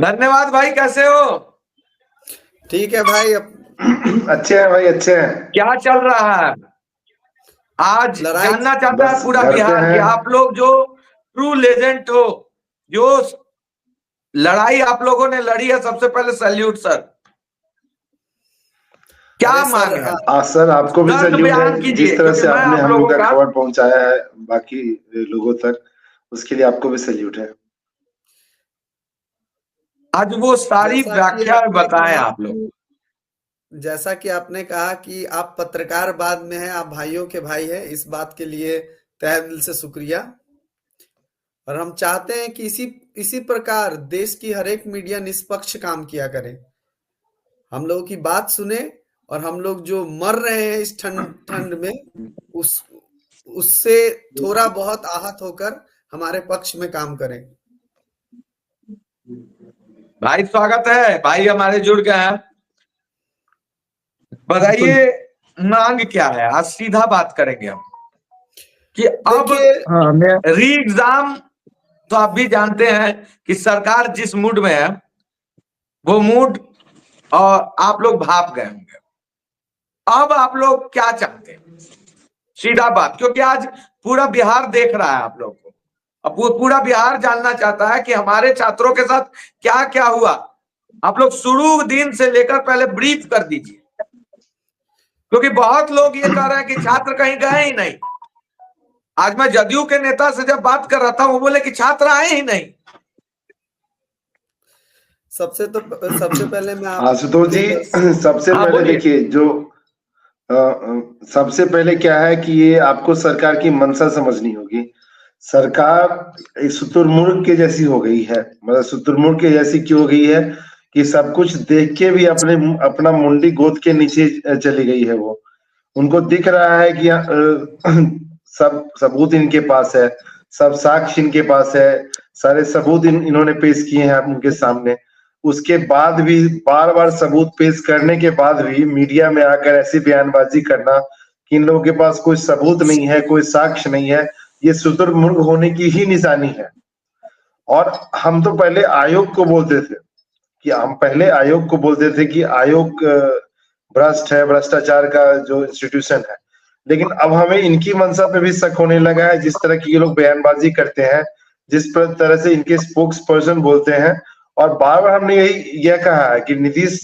धन्यवाद भाई, कैसे हो? ठीक है भाई। अच्छे हैं भाई, अच्छे हैं। क्या चल रहा है आज? लड़ाई जानना चाहता है बस पूरा घर पे बिहार कि हैं। आप लोग जो ट्रू लेजेंड हो, जो लड़ाई आप लोगों ने लड़ी है, सबसे पहले सैल्यूट सर। क्या अरे मांग सर है? सर आपको भी तुरंत सैल्यूट बयान है, जिस कीजिए, तरह क्योंकि से मैं आपने आप हम लोग लोगों का का खबर पहुंचाया है बाकी लोगों तक, उसके लिए आपको भी सैल्यूट है। आज वो सारी जैसा कि व्याख्या आपने बताएं कहा आप लोग। जैसा कि आपने कहा कि आप पत्रकार बाद में हैं, आप भाइयों के भाई हैं, इस बात के लिए तहे दिल से शुक्रिया। और हम चाहते हैं कि इसी प्रकार देश की हर एक मीडिया निष्पक्ष काम किया करे, हम लोगों की बात सुने और हम लोग जो मर रहे हैं इस ठंड ठंड में उस उससे थोड़ा बहुत आहत होकर हमारे पक्ष में काम करें। भाई स्वागत है, भाई हमारे जुड़ गए हैं। बताइए मांग क्या है? आज सीधा बात करेंगे हम कि अब देखिए, री एग्जाम, तो आप भी जानते हैं कि सरकार जिस मूड में है वो मूड और आप लोग भाप गए होंगे। अब आप लोग क्या चाहते हैं? सीधा बात, क्योंकि आज पूरा बिहार देख रहा है आप लोग को। अब वो पूरा बिहार जानना चाहता है कि हमारे छात्रों के साथ क्या क्या हुआ। आप लोग शुरू दिन से लेकर पहले ब्रीफ कर दीजिए, क्योंकि बहुत लोग ये कह रहे हैं कि छात्र कहीं गए ही नहीं। आज मैं जदयू के नेता से जब बात कर रहा था, वो बोले कि छात्र आए ही नहीं। सबसे पहले मैं आशुतोष जी, सबसे हाँ पहले बोलिए। देखिए, जो सबसे पहले क्या है कि ये आपको सरकार की मंशा समझनी होगी। सरकार शुतुरमुर्ग के जैसी हो गई है। मतलब शुतुरमुर्ग के जैसी क्यों हो गई है कि सब कुछ देख के भी अपना मुंडी गोद के नीचे चली गई है। वो उनको दिख रहा है कि सब सबूत इनके पास है, सब साक्ष्य इनके पास है, सारे सबूत इन्होंने पेश किए हैं उनके सामने। उसके बाद भी बार बार सबूत पेश करने के बाद भी मीडिया में आकर ऐसी बयानबाजी करना कि इन लोगों के पास कोई सबूत नहीं है, कोई साक्ष्य नहीं है, ये शुतुरमुर्ग होने की ही निशानी है। और हम तो पहले आयोग को बोलते थे कि आयोग भ्रष्ट है, भ्रष्टाचार का जो इंस्टीट्यूशन है। लेकिन अब हमें इनकी मंशा पे भी शक होने लगा है। जिस तरह की ये लोग बयानबाजी करते हैं, जिस तरह से इनके स्पोक्स पर्सन बोलते हैं, और बार बार हमने यह कहा है कि नीतीश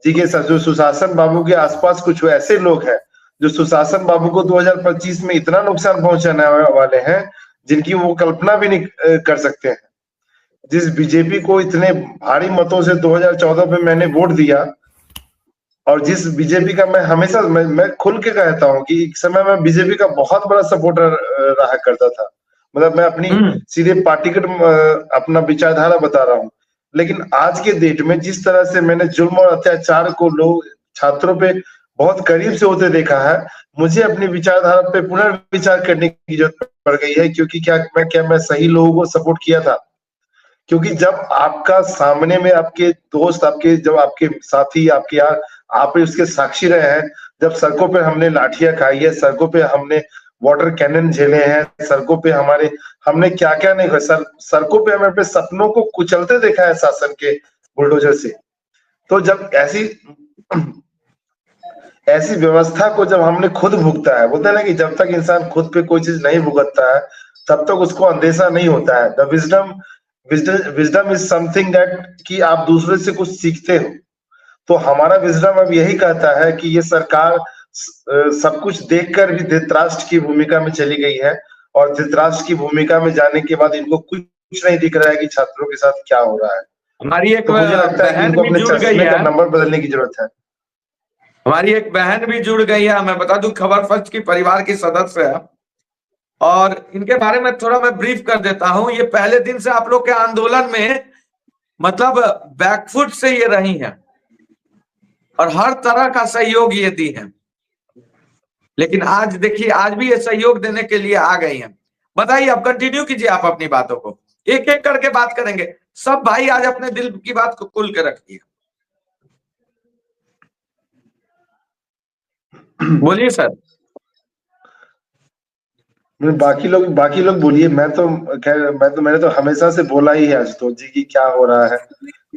जी के साथ जो सुशासन बाबू के आसपास कुछ ऐसे लोग हैं जो सुशासन बाबू को 2025 में इतना नुकसान पहुंचाने वाले हैं जिनकी वो कल्पना भी नहीं कर सकते हैं। जिस बीजेपी को इतने भारी मतों से 2014 में मैंने वोट दिया, और जिस बीजेपी का मैं हमेशा मैं खुल के कहता हूँ कि एक समय मैं बीजेपी का बहुत बड़ा सपोर्टर रहा करता था। मतलब मैं अपनी सीधे पार्टी का अपना विचारधारा बता रहा हूँ। लेकिन आज के डेट में जिस तरह से मैंने जुल्म और अत्याचार को लोग छात्रों पे बहुत करीब से होते देखा है, मुझे अपनी विचारधारा पे पुनर्विचार करने की जरूरत पड़ गई है। क्योंकि क्या मैं सही लोगों को सपोर्ट किया था? क्योंकि जब आपका सामने में आपके दोस्त, जब आपके साथी, आपके यार, आप उसके साक्षी रहे हैं, जब सड़कों पे हमने लाठियां खाई है, सड़कों पे हमने वाटर कैनन झेले हैं, सड़कों पे हमने क्या क्या नहीं किया, सड़कों पे हमें अपने सपनों को कुचलते देखा है शासन के बुलडोजर से। तो जब ऐसी व्यवस्था को जब हमने खुद भुगता है, बोलते हैं ना कि जब तक इंसान खुद पे कोई चीज नहीं भुगतता है तब तक उसको अंदेशा नहीं होता है। The wisdom is something that कि आप दूसरे से कुछ सीखते हो। तो हमारा विजडम अब यही कहता है कि ये सरकार सब कुछ देखकर भी धृतराष्ट्र की भूमिका में चली गई है, और धृतराष्ट्र की भूमिका में जाने के बाद इनको कुछ नहीं दिख रहा है कि छात्रों के साथ क्या हो रहा है। हमारी एक तो मुझे लगता है कि बहन इनको भी अपने जुड़ गई चश्मे का है। नंबर बदलने की जरूरत है। हमारी एक बहन भी जुड़ गई है, मैं बता दूं खबर फर्स्ट की परिवार की सदस्य है, और इनके बारे में थोड़ा मैं ब्रीफ कर देता हूं। ये पहले दिन से आप लोग के आंदोलन में मतलब बैकफुट से ये रही हैं और हर तरह का सहयोग ये दी है। लेकिन आज देखिए, आज भी ये सहयोग देने के लिए आ गई हैं। बताइए, अब कंटिन्यू कीजिए आप अपनी बातों को, एक एक करके बात करेंगे। सब भाई आज अपने दिल की बात को खुल के रखिए। बोलिए सर। बाकी लोग बोलिए। मैंने तो हमेशा से बोला ही है आशुतोष जी की क्या हो रहा है।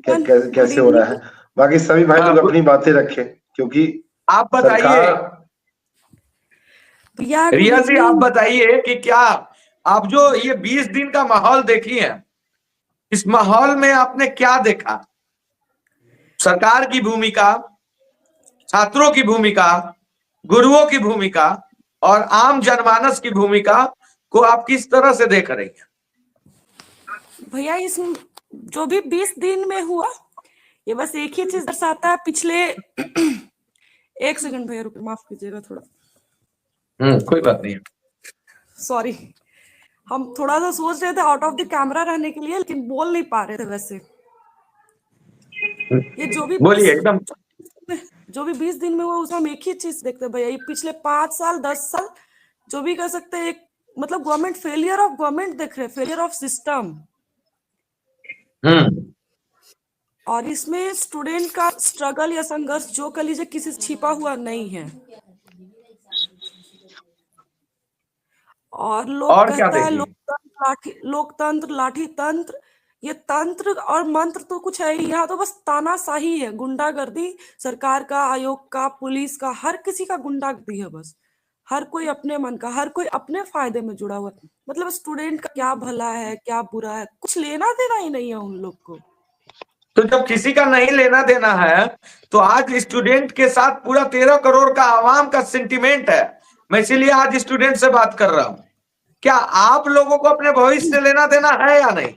कैसे हो रहा है। बाकी सभी भाई लोग अपनी बातें रखें, क्योंकि आप बताइए रिया जी, आप बताइए कि क्या आप जो ये 20 दिन का माहौल देखी है, इस माहौल में आपने क्या देखा? सरकार की भूमिका, छात्रों की भूमिका, गुरुओं की भूमिका और आम जनमानस की भूमिका को आप किस तरह से देख रही हैं? भैया इस जो भी 20 दिन में हुआ, ये बस एक ही चीज दर्शाता है पिछले एक सेकंड भैया रुको, माफ कीजिएगा थोड़ा। कोई बात नहीं, सॉरी, हम थोड़ा सा सोच रहे थे आउट ऑफ द कैमरा रहने के लिए, लेकिन बोल नहीं पा रहे थे। वैसे ये जो भी बोलिए एकदम। जो भी 20 दिन में हुआ उसमें हम एक ही चीज देखते हैं भैया, ये पिछले 5 साल 10 साल जो भी कह सकते हैं, एक मतलब गवर्नमेंट फेलियर ऑफ गवर्नमेंट देख रहे हैं, फेलियर ऑफ सिस्टम। और इसमें स्टूडेंट का स्ट्रगल या संघर्ष जो कह लीजिए किसी से छिपा हुआ नहीं है। और लोग कहता है लोकतंत्र लाठी तंत्र, ये तंत्र और मंत्र तो कुछ है ही, यहाँ तो बस तानाशाही है, गुंडागर्दी सरकार का, आयोग का, पुलिस का, हर किसी का गुंडागर्दी है। बस हर कोई अपने मन का, हर कोई अपने फायदे में जुड़ा हुआ है। मतलब स्टूडेंट का क्या भला है क्या बुरा है, कुछ लेना देना ही नहीं है उन लोग को। तो जब किसी का नहीं लेना देना है, तो आज स्टूडेंट के साथ पूरा 13 करोड़ का आवाम का सेंटिमेंट है। मैं इसीलिए आज स्टूडेंट से बात कर रहा हूं। क्या आप लोगों को अपने भविष्य से लेना देना है या नहीं?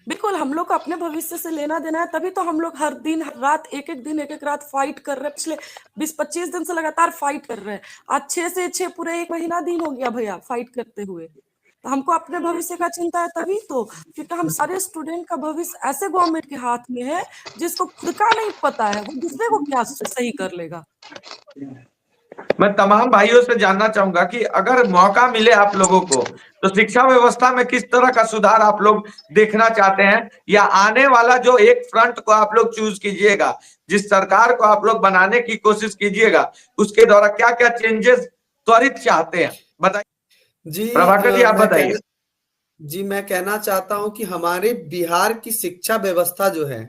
बिल्कुल, हम लोग को अपने भविष्य से लेना देना है, तभी तो हम लोग हर दिन हर रात एक एक रात फाइट कर रहे हैं। पिछले 20-25 दिन से लगातार फाइट कर रहे हैं। आज 6 से 6 पूरे 1 महीना दिन हो गया भैया फाइट करते हुए। तो हमको अपने भविष्य का चिंता है, तभी तो, क्योंकि हम सारे स्टूडेंट का भविष्य ऐसे गवर्नमेंट के हाथ में है जिसको खुद का नहीं पता है वो दूसरे को क्या सही कर लेगा। मैं तमाम भाइयों से जानना चाहूंगा कि अगर मौका मिले आप लोगों को, तो शिक्षा व्यवस्था में किस तरह का सुधार आप लोग देखना चाहते हैं, या आने वाला जो एक फ्रंट को आप लोग चूज कीजिएगा, जिस सरकार को आप लोग बनाने की कोशिश कीजिएगा, उसके द्वारा क्या क्या चेंजेस त्वरित चाहते हैं, बताइए जी। प्रभाकर जी, आप बताइए। जी, मैं कहना चाहता हूं कि हमारे बिहार की शिक्षा व्यवस्था जो है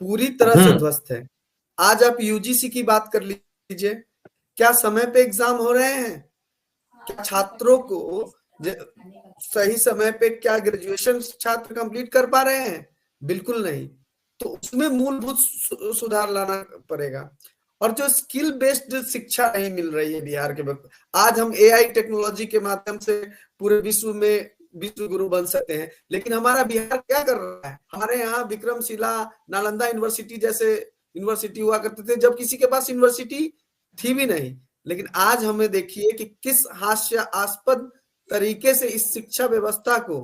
पूरी तरह से ध्वस्त है। आज आप यूजीसी की बात कर लीजिए, क्या समय पे एग्जाम हो रहे हैं? क्या छात्रों को सही समय पे क्या ग्रेजुएशन छात्र कंप्लीट कर पा रहे हैं? बिल्कुल नहीं। तो उसमें मूलभूत सुधार लाना पड़ेगा। और जो स्किल बेस्ड शिक्षा नहीं मिल रही है बिहार के वक्त, आज हम एआई टेक्नोलॉजी के माध्यम से पूरे विश्व में विश्व गुरु बन सकते हैं, लेकिन हमारा बिहार क्या कर रहा है? हमारे यहाँ विक्रमशिला, नालंदा यूनिवर्सिटी जैसे यूनिवर्सिटी हुआ करते थे, जब किसी के पास यूनिवर्सिटी थी भी नहीं। लेकिन आज हमें देखिए कि किस हास्यास्पद तरीके से इस शिक्षा व्यवस्था को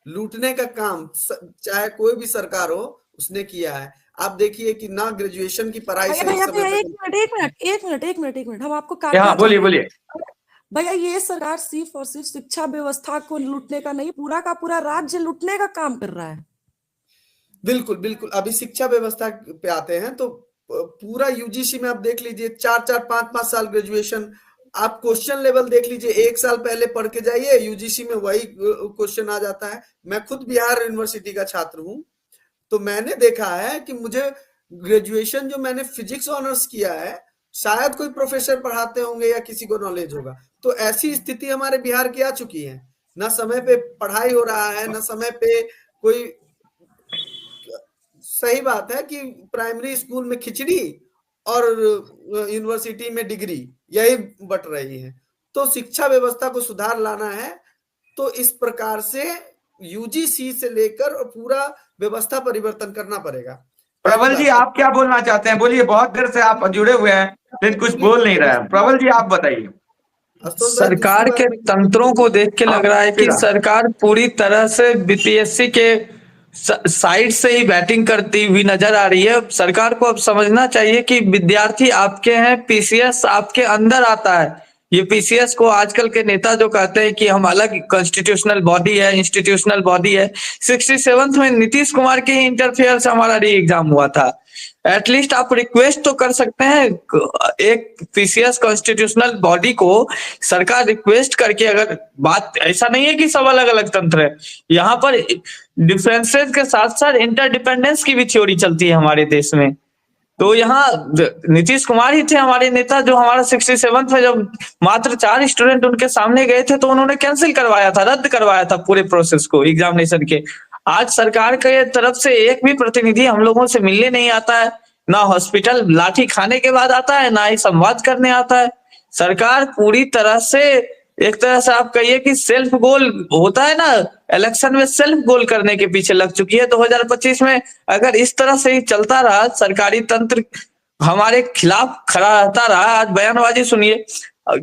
लूटने का काम चाहे कोई भी सरकार हो उसने किया है। आप देखिए कि ना ग्रेजुएशन की पढ़ाई एक मिनट हम आपको बोलिए भैया, ये सरकार सिर्फ और सिर्फ शिक्षा व्यवस्था को लूटने का नहीं, पूरा का पूरा राज्य लूटने का काम कर रहा है। बिल्कुल बिल्कुल। अभी शिक्षा व्यवस्था पे आते हैं तो पूरा यूजीसी में आप देख लीजिए 4-4, 5-5 साल ग्रेजुएशन। आप क्वेश्चन लेवल देख लीजिए, 1 साल पहले पढ़ के जाइए, यूजीसी में वही क्वेश्चन आ जाता है। मैं खुद बिहार यूनिवर्सिटी का छात्र हूं, तो मैंने देखा है कि मुझे ग्रेजुएशन जो मैंने फिजिक्स ऑनर्स किया है, शायद कोई प्रोफेसर पढ़ाते होंगे या किसी को नॉलेज होगा। तो ऐसी स्थिति हमारे बिहार की आ चुकी है, ना समय पे पढ़ाई हो रहा है, ना समय पे कोई। सही बात है कि प्राइमरी स्कूल में खिचड़ी और यूनिवर्सिटी में डिग्री यही बट रही है। तो शिक्षा व्यवस्था को सुधार लाना है, तो इस प्रकार से यूजीसी से लेकर और पूरा व्यवस्था परिवर्तन करना पड़ेगा। प्रबल जी, आप क्या बोलना चाहते हैं? बोलिए, बहुत देर से आप जुड़े हुए हैं लेकिन कुछ बोल नहीं रहे हैं। प्रबल जी, आप बताइए। सरकार के तंत्रों को देख के लग रहा है कि सरकार पूरी तरह से बीपीएससी के साइड से ही बैटिंग करती हुई नजर आ रही है। सरकार को अब समझना चाहिए कि विद्यार्थी आपके हैं, पीसीएस आपके अंदर आता है। ये पीसीएस को आजकल के नेता जो कहते हैं कि हम अलग कॉन्स्टिट्यूशनल बॉडी है, इंस्टीट्यूशनल बॉडी है। 67th में नीतीश कुमार के ही इंटरफेयर से हमारा री एग्जाम हुआ था। एटलीस्ट आप रिक्वेस्ट तो कर सकते हैं एक पीसीएस कॉन्स्टिट्यूशनल बॉडी को। सरकार रिक्वेस्ट करके, अगर बात ऐसा नहीं है कि सब अलग अलग तंत्र है, यहाँ पर डिफरेंसेस के साथ साथ इंटरडिपेंडेंस की भी थ्योरी चलती है हमारे देश में। तो यहाँ नीतीश कुमार ही थे हमारे नेता, जो हमारा 67 में जब मात्र 4 स्टूडेंट उनके सामने गए थे तो उन्होंने कैंसिल करवाया था, रद्द करवाया था पूरे प्रोसेस को एग्जामिनेशन के। आज सरकार के तरफ से एक भी प्रतिनिधि हम लोगों से मिलने नहीं आता है, ना हॉस्पिटल लाठी खाने के बाद आता है, ना ही संवाद करने आता है। सरकार पूरी तरह से, एक तरह से आप कहिए कि सेल्फ गोल होता है ना, इलेक्शन में सेल्फ गोल करने के पीछे लग चुकी है। 2025 में अगर इस तरह से ही चलता रहा, सरकारी तंत्र हमारे खिलाफ खड़ा रहता रहा, आज बयानबाजी सुनिए,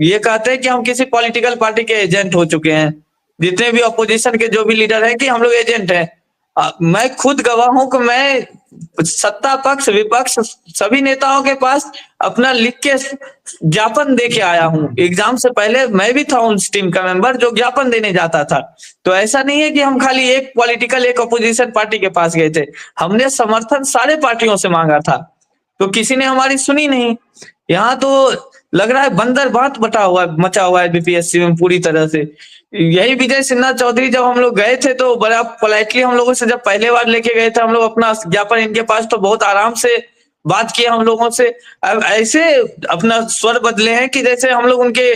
ये कहते हैं कि हम किसी पॉलिटिकल पार्टी के एजेंट हो चुके हैं, जितने भी अपोजिशन के जो भी लीडर हैं कि हम लोग एजेंट हैं। मैं खुद गवाह हूं कि मैं सत्ता पक्ष विपक्ष सभी नेताओं के पास अपना लिख के ज्ञापन दे के आया हूं। एग्जाम से पहले मैं भी था उस टीम का मेंबर जो ज्ञापन देने जाता था। तो ऐसा नहीं है कि हम खाली एक पॉलिटिकल एक अपोजिशन पार्टी के पास गए थे, हमने समर्थन सारे पार्टियों से मांगा था, तो किसी ने हमारी सुनी नहीं। यहाँ तो लग रहा है बंदर बांट मचा हुआ है बीपीएससी में पूरी तरह से। यही विजय सिन्हा चौधरी जब हम लोग गए थे तो बड़ा पोलाइटली हम लोगों से, जब पहले बार लेके गए थे हम लोग अपना ज्ञापन इनके पास, तो बहुत आराम से बात किया हम लोगों से। अब ऐसे अपना स्वर बदले हैं कि जैसे हम लोग उनके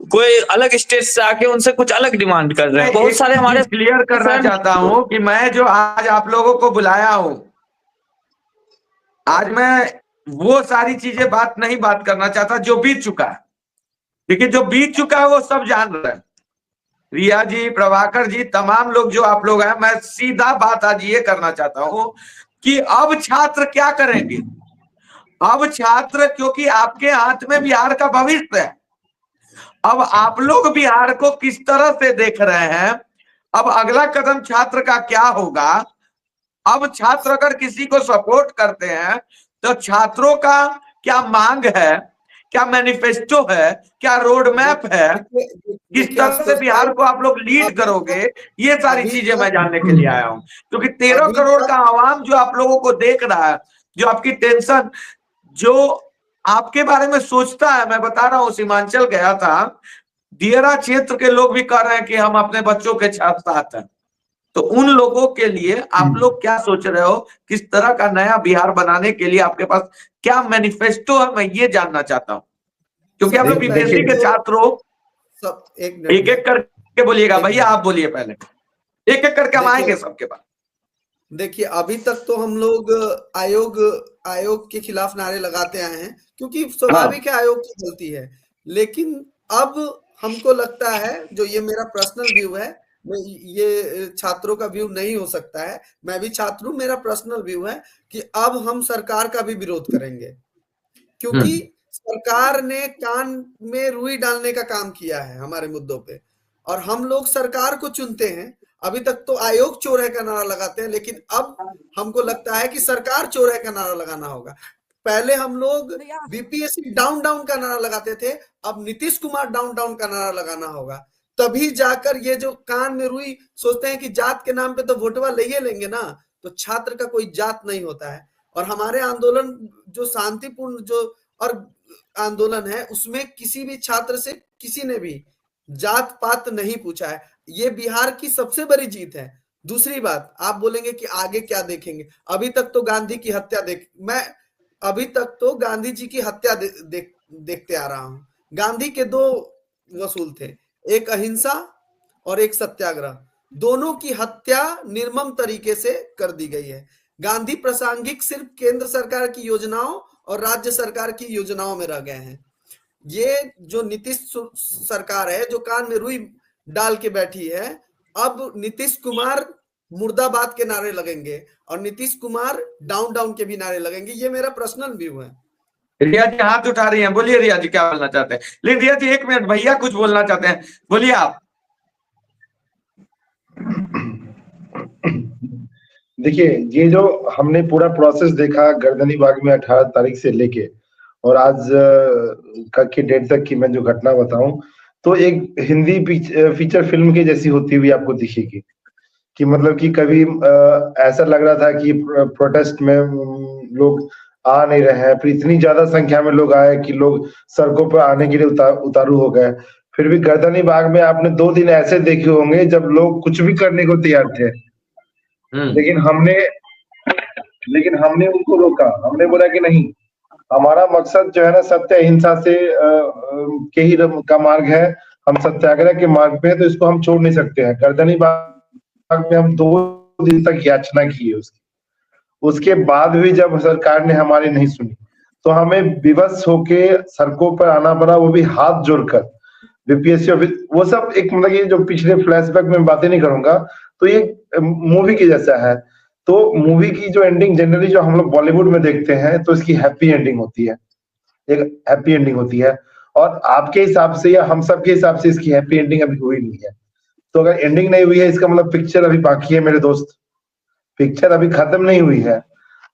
कोई अलग स्टेट से आके उनसे कुछ अलग डिमांड कर रहे हैं। बहुत सारे हमारे क्लियर करना चाहता हूं कि मैं जो आज आप लोगों को बुलाया हूं, आज मैं वो सारी चीजें बात करना चाहता जो बीत चुका है। देखिए जो बीत चुका है वो सब जान रहे हैं, रिया जी, प्रभाकर जी, तमाम लोग जो आप लोग हैं। मैं सीधा बात आज ये करना चाहता हूं कि अब छात्र क्या करेंगे। अब छात्र, क्योंकि आपके हाथ में बिहार का भविष्य है, अब आप लोग बिहार को किस तरह से देख रहे हैं, अब अगला कदम छात्र का क्या होगा। अब छात्र अगर किसी को सपोर्ट करते हैं तो छात्रों का क्या मांग है, क्या मैनिफेस्टो है, क्या रोड मैप है, किस तरह से बिहार को आप लोग लीड करोगे, ये सारी चीजें मैं जानने के लिए आया हूं। क्योंकि 13 करोड़ का आवाम जो आप लोगों को देख रहा है, जो आपकी टेंशन, जो आपके बारे में सोचता है, मैं बता रहा हूं, सीमांचल गया था, दियरा क्षेत्र के लोग भी कह रहे हैं कि हम अपने बच्चों के साथ हैं। तो उन लोगों के लिए आप लोग क्या सोच रहे हो, किस तरह का नया बिहार बनाने के लिए आपके पास क्या मैनिफेस्टो है, मैं ये जानना चाहता हूं। क्योंकि आप लोग बीपीएससी के छात्रों, सब एक एक करके बोलिएगा भैया, आप बोलिए पहले, एक एक करके हम आएंगे सबके पास। देखिए अभी तक तो हम लोग आयोग के खिलाफ नारे लगाते आए हैं, क्योंकि स्वाभाविक है आयोग की गलती है। लेकिन अब हमको लगता है, जो ये मेरा पर्सनल व्यू है, ये छात्रों का व्यू नहीं हो सकता है, मैं भी छात्र हूं, मेरा पर्सनल व्यू है कि अब हम सरकार का भी विरोध करेंगे। क्योंकि सरकार ने कान में रुई डालने का काम किया है हमारे मुद्दों पे, और हम लोग सरकार को चुनते हैं। अभी तक तो आयोग चोर है का नारा लगाते हैं, लेकिन अब हमको लगता है कि सरकार चोर है का नारा लगाना होगा। पहले हम लोग बीपीएससी डाउन डाउन का नारा लगाते थे, अब नीतीश कुमार डाउन डाउन का नारा लगाना होगा। तभी जाकर ये जो कान में रुई सोचते हैं कि जात के नाम पे तो वोटवा ले लेंगे ना, तो छात्र का कोई जात नहीं होता है। और हमारे आंदोलन जो शांतिपूर्ण जो और आंदोलन है, उसमें किसी भी छात्र से किसी ने भी जात पात नहीं पूछा है। ये बिहार की सबसे बड़ी जीत है। दूसरी बात, आप बोलेंगे कि आगे क्या देखेंगे, अभी तक तो गांधी की हत्या मैं अभी तक तो गांधी जी की हत्या देखते आ रहा हूं। गांधी के 2 वसूल थे, एक अहिंसा और एक सत्याग्रह। दोनों की हत्या निर्मम तरीके से कर दी गई है। गांधी प्रासंगिक सिर्फ केंद्र सरकार की योजनाओं और राज्य सरकार की योजनाओं में रह गए हैं। ये जो नीतीश सरकार है, जो कान में रुई डाल के बैठी है, अब नीतीश कुमार मुर्दाबाद के नारे लगेंगे और नीतीश कुमार डाउन डाउन के भी नारे लगेंगे। ये मेरा पर्सनल व्यू है। रिया जी हाथ उठा रही हैं, बोलिए रिया जी क्या बोलना चाहते हैं। लेकिन रिया जी 1 मिनट, भैया कुछ बोलना चाहते हैं, बोलिए आप। देखिए ये जो हमने पूरा प्रोसेस देखा गर्दनी बाग में 18 तारीख से लेके और आज की डेट तक की मैं जो घटना बताऊं, तो एक हिंदी फीचर फिल्म की जैसी होती हुई आपको दिखेगी। कि मतलब कि कभी ऐसा लग रहा था कि प्रोटेस्ट में लोग आ नहीं रहे हैं, फिर इतनी ज्यादा संख्या में लोग आए कि लोग सड़कों पर आने के लिए उतारू हो गए। फिर भी गर्दनी बाग में आपने 2 दिन ऐसे देखे होंगे जब लोग कुछ भी करने को तैयार थे, लेकिन हमने उनको रोका। हमने बोला कि नहीं, हमारा मकसद जो है ना सत्य अहिंसा से के ही का मार्ग है, हम सत्याग्रह के मार्ग पे है, तो इसको हम छोड़ नहीं सकते हैं। गर्दनी बाग में हम 2 दिन तक याचना की है उसके बाद भी जब सरकार ने हमारी नहीं सुनी तो हमें विवश होके सड़कों पर आना पड़ा, वो भी हाथ जोड़कर। बीपीएससी ऑफिस वो सब एक मतलब ये जो पिछले फ्लैशबैक में बातें नहीं करूंगा, तो ये मूवी के जैसा है। तो मूवी की जो एंडिंग जनरली जो हम लोग बॉलीवुड में देखते हैं तो इसकी हैप्पी एंडिंग होती है, एक हैप्पी एंडिंग होती है, और आपके हिसाब से या हम सब के हिसाब से इसकी हैप्पी एंडिंग अभी हुई नहीं है। तो अगर एंडिंग नहीं हुई है इसका मतलब पिक्चर अभी बाकी है मेरे दोस्त, पिक्चर अभी खत्म नहीं हुई है,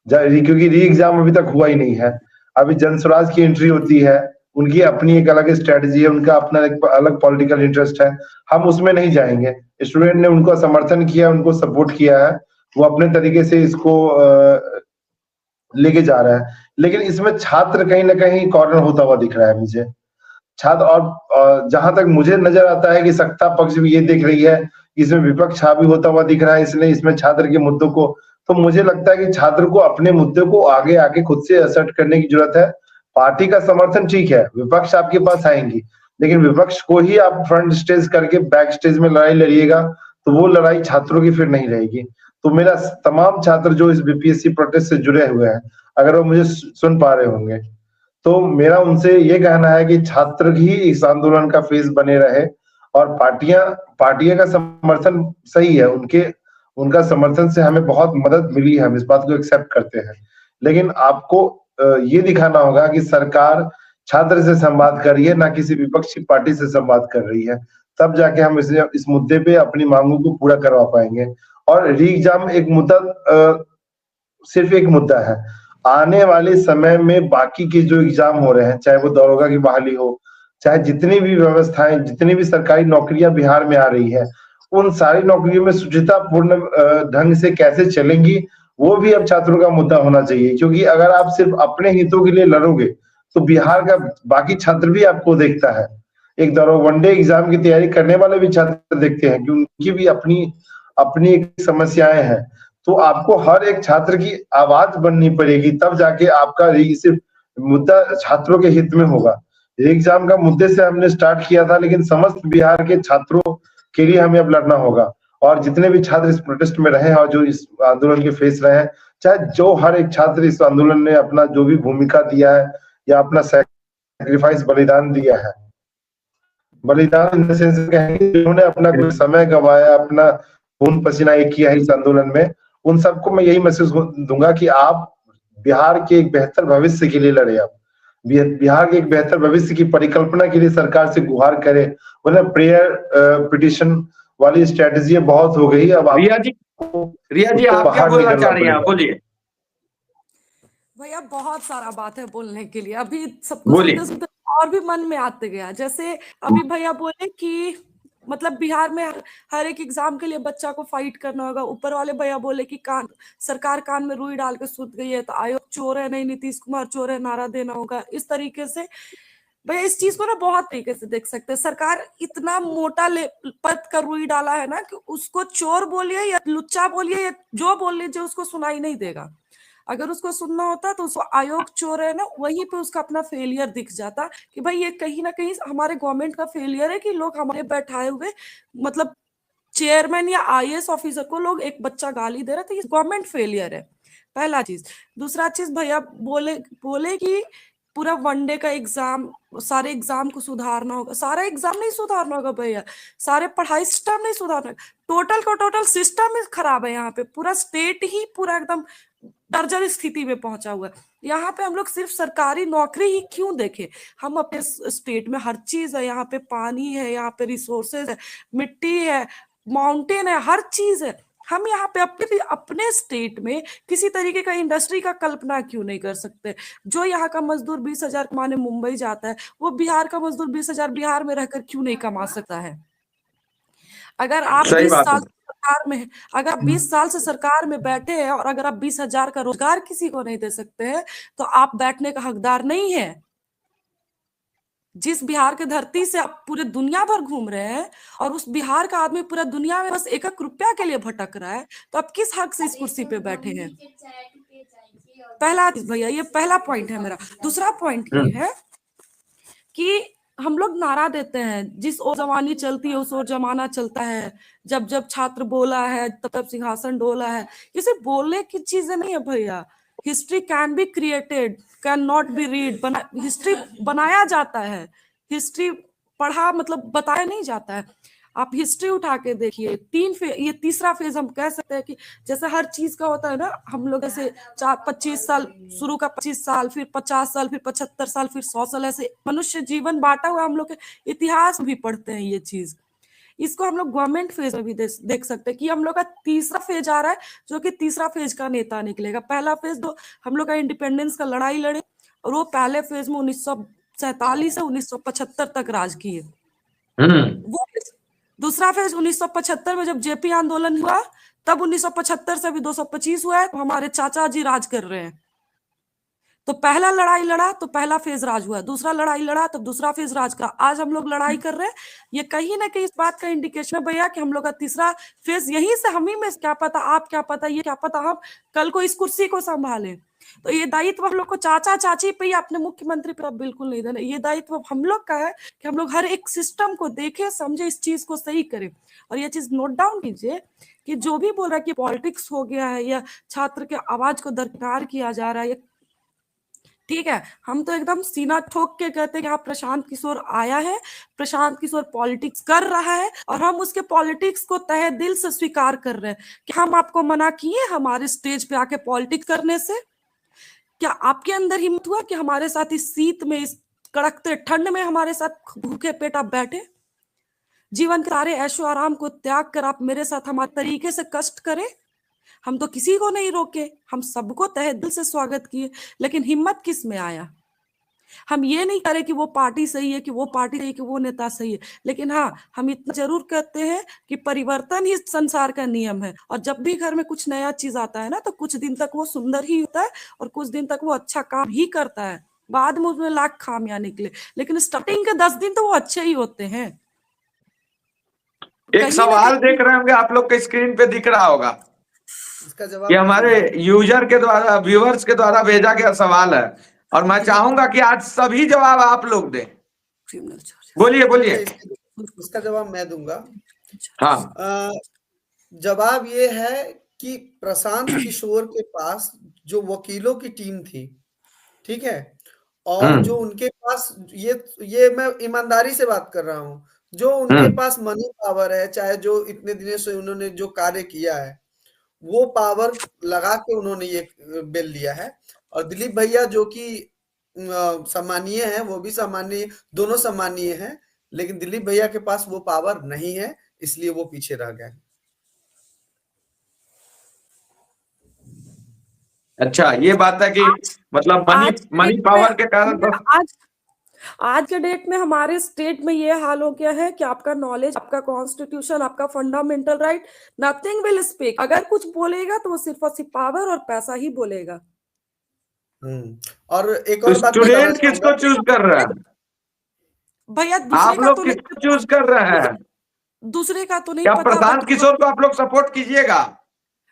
क्योंकि री एग्जाम अभी तक हुआ ही नहीं है। अभी जनस्वराज की एंट्री होती है, उनकी अपनी एक अलग स्ट्रेटजी है, उनका अपना एक अलग पॉलिटिकल इंटरेस्ट है, हम उसमें नहीं जाएंगे। स्टूडेंट ने उनको समर्थन किया, उनको सपोर्ट किया है, वो अपने तरीके से इसको लेके जा रहा है। लेकिन इसमें छात्र कहीं ना कहीं कॉर्नर होता हुआ दिख रहा है मुझे, छात्र। और जहां तक मुझे नजर आता है कि सत्ता पक्ष भी ये देख रही है, इसमें विपक्ष हावी होता हुआ दिख रहा है, इसलिए इसमें छात्र के मुद्दों को, तो मुझे लगता है कि छात्र को अपने मुद्दे को आगे आके खुद से असर्ट करने की जरूरत है। पार्टी का समर्थन ठीक है, विपक्ष आपके पास आएंगी, लेकिन विपक्ष को ही आप फ्रंट स्टेज करके बैक स्टेज में लड़ाई लड़िएगा तो वो लड़ाई छात्रों की फिर नहीं रहेगी। तो मेरा तमाम छात्र जो इस बीपीएससी प्रोटेस्ट से जुड़े हुए हैं, अगर वो मुझे सुन पा रहे होंगे, तो मेरा उनसे ये कहना है कि छात्र ही इस आंदोलन का फेस बने रहे, और पार्टियां का समर्थन सही है, उनका समर्थन से हमें बहुत मदद मिली है, हम इस बात को एक्सेप्ट करते हैं। लेकिन आपको ये दिखाना होगा कि सरकार छात्र से संवाद कर रही है, ना किसी विपक्षी पार्टी से संवाद कर रही है, तब जाके हम इस मुद्दे पे अपनी मांगों को पूरा करवा पाएंगे। और री एग्जाम एक मुद्दा, सिर्फ एक मुद्दा है। आने वाले समय में बाकी के जो एग्जाम हो रहे हैं, चाहे वो दरोगा की बहाली हो, चाहे जितनी भी व्यवस्थाएं, जितनी भी सरकारी नौकरियां बिहार में आ रही है, उन सारी नौकरियों में शुचितापूर्ण ढंग से कैसे चलेंगी, वो भी अब छात्रों का मुद्दा होना चाहिए। क्योंकि अगर आप सिर्फ अपने हितों के लिए लड़ोगे तो बिहार का बाकी छात्र भी आपको देखता है। एक वनडे एग्जाम की तैयारी करने वाले भी छात्र देखते हैं कि उनकी भी अपनी एक समस्याएं हैं। तो आपको हर एक छात्र की आवाज बननी पड़ेगी, तब जाके आपका सिर्फ मुद्दा छात्रों के हित में होगा। एग्जाम का मुद्दे से हमने स्टार्ट किया था, लेकिन समस्त बिहार के छात्रों के लिए हमें अब लड़ना होगा। और जितने भी छात्र इस प्रोटेस्ट में रहे हैं और जो इस आंदोलन के फेस रहे हैं, चाहे जो हर एक छात्र इस आंदोलन ने अपना जो भी भूमिका दिया है या अपना सैक्रिफाइस बलिदान दिया है, बलिदान इन द सेंस कहेंगे जिन्होंने अपना कोई समय गवाया, अपना खून पसीना एक किया है इस आंदोलन में, उन सबको मैं यही मैसेज दूंगा कि आप बिहार के एक बेहतर भविष्य के लिए लड़े। आप बिहार के एक बेहतर भविष्य की परिकल्पना के लिए सरकार से गुहार करें, वरना प्रेयर पिटिशन वाली स्ट्रेटेजी बहुत हो गई। अब रिया जी आप क्या बोलना चाह रही हैं, आप बोलिए। भैया बहुत सारा बात है बोलने के लिए, अभी सबको सुनते सुनते और भी मन में आते गया। जैसे अभी भैया बोले कि मतलब बिहार में हर एक एग्जाम के लिए बच्चा को फाइट करना होगा। ऊपर वाले भैया बोले कि सरकार कान में रुई डाल के सूत गई है, तो आयोग चोर है, नहीं नीतीश कुमार चोर है नारा देना होगा। इस तरीके से भैया इस चीज को ना बहुत तरीके से देख सकते हैं। सरकार इतना मोटा पद का रुई डाला है ना कि उसको चोर बोलिए या लुच्चा बोलिए या जो बोल लीजिए उसको सुनाई नहीं देगा। अगर उसको सुनना होता तो उसको आयोग चोर है ना, वहीं पे उसका अपना फेलियर दिख जाता कि भाई ये कहीं ना कहीं हमारे गवर्नमेंट का फेलियर है कि लोग हमारे बैठाए हुए मतलब चेयरमैन या आईएएस ऑफिसर को लोग एक बच्चा गाली दे रहा था, ये गवर्नमेंट फेलियर है, पहला चीज। दूसरा चीज भैया बोले कि पूरा वनडे का एग्जाम, सारे एग्जाम को सुधारना होगा। सारा एग्जाम नहीं सुधारना होगा भैया, सारे पढ़ाई सिस्टम नहीं सुधारना, टोटल का टोटल सिस्टम ही खराब है। यहाँ पे पूरा स्टेट ही पूरा एकदम दर्जन स्थिति में पहुंचा हुआ है। यहाँ पे हम लोग सिर्फ सरकारी नौकरी ही क्यों देखें, हम अपने स्टेट में हर चीज है। यहाँ पे पानी है, यहाँ पे रिसोर्सेज है, मिट्टी है, माउंटेन है, हर चीज है। हम यहाँ पे अपने स्टेट में किसी तरीके का इंडस्ट्री का कल्पना क्यों नहीं कर सकते। जो यहाँ का मजदूर 20,000 कमाने मुंबई जाता है, वो बिहार का मजदूर 20,000 बिहार में रहकर क्यों नहीं कमा सकता है। अगर आप 20 साल सरकार में है, अगर आप 20 साल से सरकार में बैठे हैं और अगर आप 20,000 का रोजगार किसी को नहीं दे सकते हैं तो आप बैठने का हकदार नहीं है। जिस बिहार के धरती से आप पूरे दुनिया भर घूम रहे हैं और उस बिहार का आदमी पूरा दुनिया में बस 1-1 रुपया के लिए भटक रहा है, तो आप किस हक से इस कुर्सी पे बैठे हैं? पहला भैया, ये पहला पॉइंट है मेरा। दूसरा पॉइंट ये है कि हम लोग नारा देते हैं, जिस ओर जमानी चलती है उस ओर जमाना चलता है, जब जब छात्र बोला है तब तब सिंहासन डोला है। ये सिर्फ बोलने की चीजें नहीं है भैया। History can be created, can not be read. History बनाया जाता है, हिस्ट्री पढ़ा मतलब बताया नहीं जाता है। आप हिस्ट्री उठा के देखिए, ये तीसरा फेज हम कह सकते हैं कि जैसे हर चीज का होता है ना, हम लोग ऐसे 25 साल, शुरू का 25 साल, फिर 50 साल, फिर 75 साल, फिर 100 साल, ऐसे मनुष्य जीवन बांटा हुआ। हम लोग के इतिहास भी पढ़ते हैं ये चीज। इसको हम लोग गवर्नमेंट फेज में भी देख सकते हैं कि हम लोग का तीसरा फेज आ रहा है, जो कि तीसरा फेज का नेता निकलेगा। पहला फेज तो हम लोग का इंडिपेंडेंस का लड़ाई लड़े, और वो पहले फेज में 1947 से 1975 तक राज किए। वो दूसरा फेज 1975 में जब जेपी आंदोलन हुआ, तब 1975 से अभी 225 हुआ है, तो हमारे चाचा जी राज कर रहे हैं। तो पहला लड़ाई लड़ा तो पहला फेज राज हुआ, दूसरा लड़ाई लड़ा तो दूसरा फेज राज का। आज हम लोग लड़ाई कर रहे हैं, ये कहीं ना कहीं इस बात का इंडिकेशन है भैया कि हम लोग का तीसरा फेज यहीं से, हम ही में, क्या पता आप, क्या पता ये, क्या पता हम कल को इस कुर्सी को संभालें। तो ये दायित्व हम लोग को चाचा चाची पे या अपने मुख्यमंत्री पे बिल्कुल नहीं देना। ये दायित्व हम लोग का है कि हम लोग हर एक सिस्टम को देखें, समझे, इस चीज को सही करें। और ये चीज नोट डाउन कीजिए कि जो भी बोल रहा है कि पॉलिटिक्स हो गया है या छात्र के आवाज को दरकिनार किया जा रहा है, ठीक है, हम तो एकदम सीना ठोक के कहते हैं कि हाँ, प्रशांत किशोर आया है, प्रशांत किशोर पॉलिटिक्स कर रहा है, और हम उसके पॉलिटिक्स को तहे दिल से स्वीकार कर रहे हैं। कि हम आपको मना किए हमारे स्टेज पे आके पॉलिटिक्स करने से? क्या आपके अंदर हिम्मत हुआ कि हमारे साथ इस शीत में, इस कड़कते ठंड में हमारे साथ भूखे पेट आप बैठे? जीवन के सारे ऐशो आराम को त्याग कर आप मेरे साथ हमारे तरीके से कष्ट करें? हम तो किसी को नहीं रोके, हम सबको तहे दिल से स्वागत किए, लेकिन हिम्मत किस में आया? हम ये नहीं करें कि वो पार्टी सही है, कि वो पार्टी सही है, कि वो नेता सही है, लेकिन हाँ, हम इतना जरूर कहते हैं कि परिवर्तन ही संसार का नियम है। और जब भी घर में कुछ नया चीज आता है ना, तो कुछ दिन तक वो सुंदर ही होता है और कुछ दिन तक वो अच्छा काम ही करता है, बाद में उसमें लाख खामियां निकले, लेकिन स्टार्टिंग के 10 दिन तो वो अच्छे ही होते हैं। एक सवाल देख रहे होंगे आप लोग के स्क्रीन पे दिख रहा होगा, इसका जवाब ये हमारे यूजर के द्वारा, व्यूअर्स के द्वारा भेजा गया सवाल है, और मैं चाहूंगा कि आज सभी जवाब आप लोग दें। बोलिए बोलिए। इसका जवाब मैं दूंगा। हाँ, जवाब ये है कि प्रशांत किशोर के पास जो वकीलों की टीम थी, ठीक है, और जो उनके पास, ये मैं ईमानदारी से बात कर रहा हूं, जो उनके पास मनी पावर है, चाहे जो इतने दिनों से उन्होंने जो कार्य किया है, वो पावर लगा के उन्होंने ये बिल लिया है। और दिलीप भैया जो कि सम्मानीय है, वो भी सम्मानीय, दोनों सम्मानीय हैं, लेकिन दिलीप भैया के पास वो पावर नहीं है, इसलिए वो पीछे रह गए। अच्छा, ये बात है कि मतलब मनी पावर के कारण आज के डेट में हमारे स्टेट में ये हाल हो गया है कि आपका नॉलेज, आपका कॉन्स्टिट्यूशन, आपका fundamental right, nothing will speak. अगर कुछ बोलेगा तो वो सिर्फ और सिर्फ पावर और पैसा ही बोलेगा। और एक और बात, स्टूडेंट किसको चूज कर रहा है भैया? आप लोग किसको चूज कर रहे हैं? दूसरे का तो नहीं क्या पता। प्रशांत किशोर को आप लोग सपोर्ट कीजिएगा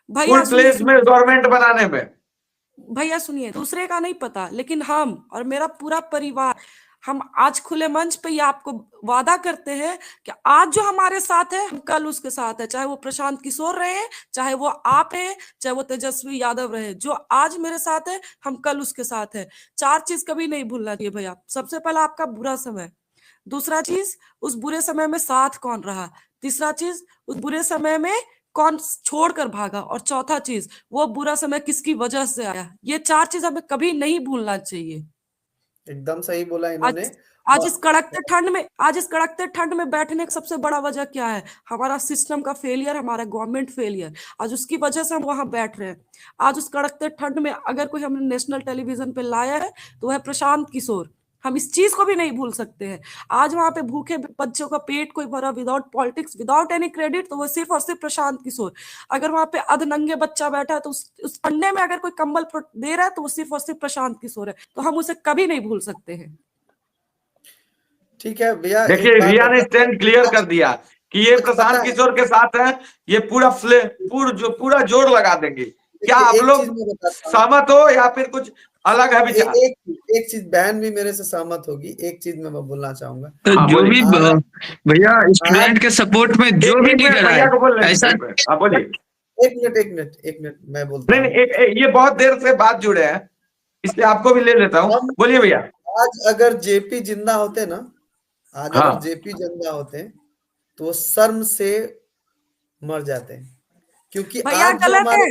भैया फुल प्लेस में गवर्नमेंट बनाने में? भैया सुनिए, दूसरे का नहीं पता, लेकिन हम और मेरा पूरा परिवार, हम आज खुले मंच पे ये आपको वादा करते हैं कि आज जो हमारे साथ है, हम कल उसके साथ है। चाहे वो प्रशांत किशोर रहे, चाहे वो आप रहे, चाहे वो तेजस्वी यादव रहे, जो आज मेरे साथ है, हम कल उसके साथ है। 4 चीज कभी नहीं भूलना चाहिए भैया। सबसे पहला आपका बुरा समय, दूसरा चीज उस बुरे समय में साथ कौन रहा, तीसरा चीज उस बुरे समय में कौन छोड़कर भागा, और चौथा चीज वो बुरा समय किसकी वजह से आया। ये 4 चीज हमें कभी नहीं भूलना चाहिए। एकदम सही बोला इन्होंने। आज इस कड़कते ठंड में बैठने का सबसे बड़ा वजह क्या है? हमारा सिस्टम का फेलियर, हमारा गवर्नमेंट फेलियर। आज उसकी वजह से हम वहां बैठ रहे हैं। आज उस कड़कते ठंड में अगर कोई हमने नेशनल टेलीविजन पे लाया है तो वह प्रशांत किशोर, हम इस चीज को भी नहीं भूल सकते हैं। आज वहां पे भूखे बच्चों का पेट कोई भरा without politics, without any credit, तो वो सिर्फ और सिर्फ प्रशांत किशोर। अगर वहां पे अधनंगे बच्चा बैठा है तो उस अंडे में अगर कोई कंबल दे रहा है तो वो सिर्फ और सिर्फ प्रशांत किशोर है, तो हम उसे कभी नहीं भूल सकते हैं। ठीक है भैया, देखिए भैया ने स्टैंड क्लियर कर दिया कि ये प्रशांत किशोर के साथ है, ये पूरा जोर लगा देंगे। क्या आप लोग सहमत हो या फिर कुछ अलग है विचार? एक चीज बहन भी मेरे से सहमत होगी, एक चीज मैं बोलना चाहूंगा। तो जो भी भैया स्टूडेंट के सपोर्ट में जो भी लीडर है ऐसा। बोलिए। एक मिनट मैं बोलता हूँ। नहीं, ये बहुत देर से बात जुड़े हैं, इसलिए आपको भी ले लेता हूँ। बोलिए भैया। आज अगर जेपी जिंदा होते ना, अगर जेपी जिंदा होते तो वो शर्म से मर जाते हैं, क्योंकि भैया आज जो हमारे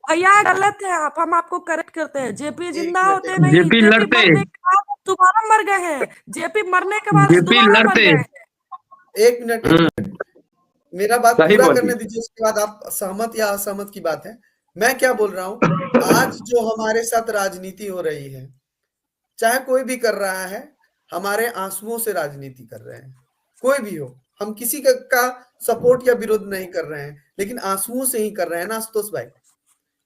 भैया गलत है आप, हम आपको करेक्ट करते हैं। जेपी जिंदा होते नहीं, जेपी लड़ते, मरने के बाद दोबारा मर गए हैं। जेपी मरने के बाद दोबारा मर गए हैं। एक मिनट मेरा बात पूरा करने दीजिए, उसके बाद आप सहमत या असहमत की बात है। मैं क्या बोल रहा हूँ, आज जो हमारे साथ राजनीति हो रही है, चाहे कोई भी कर रहा है, हमारे आंसुओं से राजनीति कर रहे हैं। कोई भी हो, हम किसी का सपोर्ट या विरोध नहीं कर रहे हैं, लेकिन आंसुओं से ही कर रहे हैं ना आशुतोष भाई।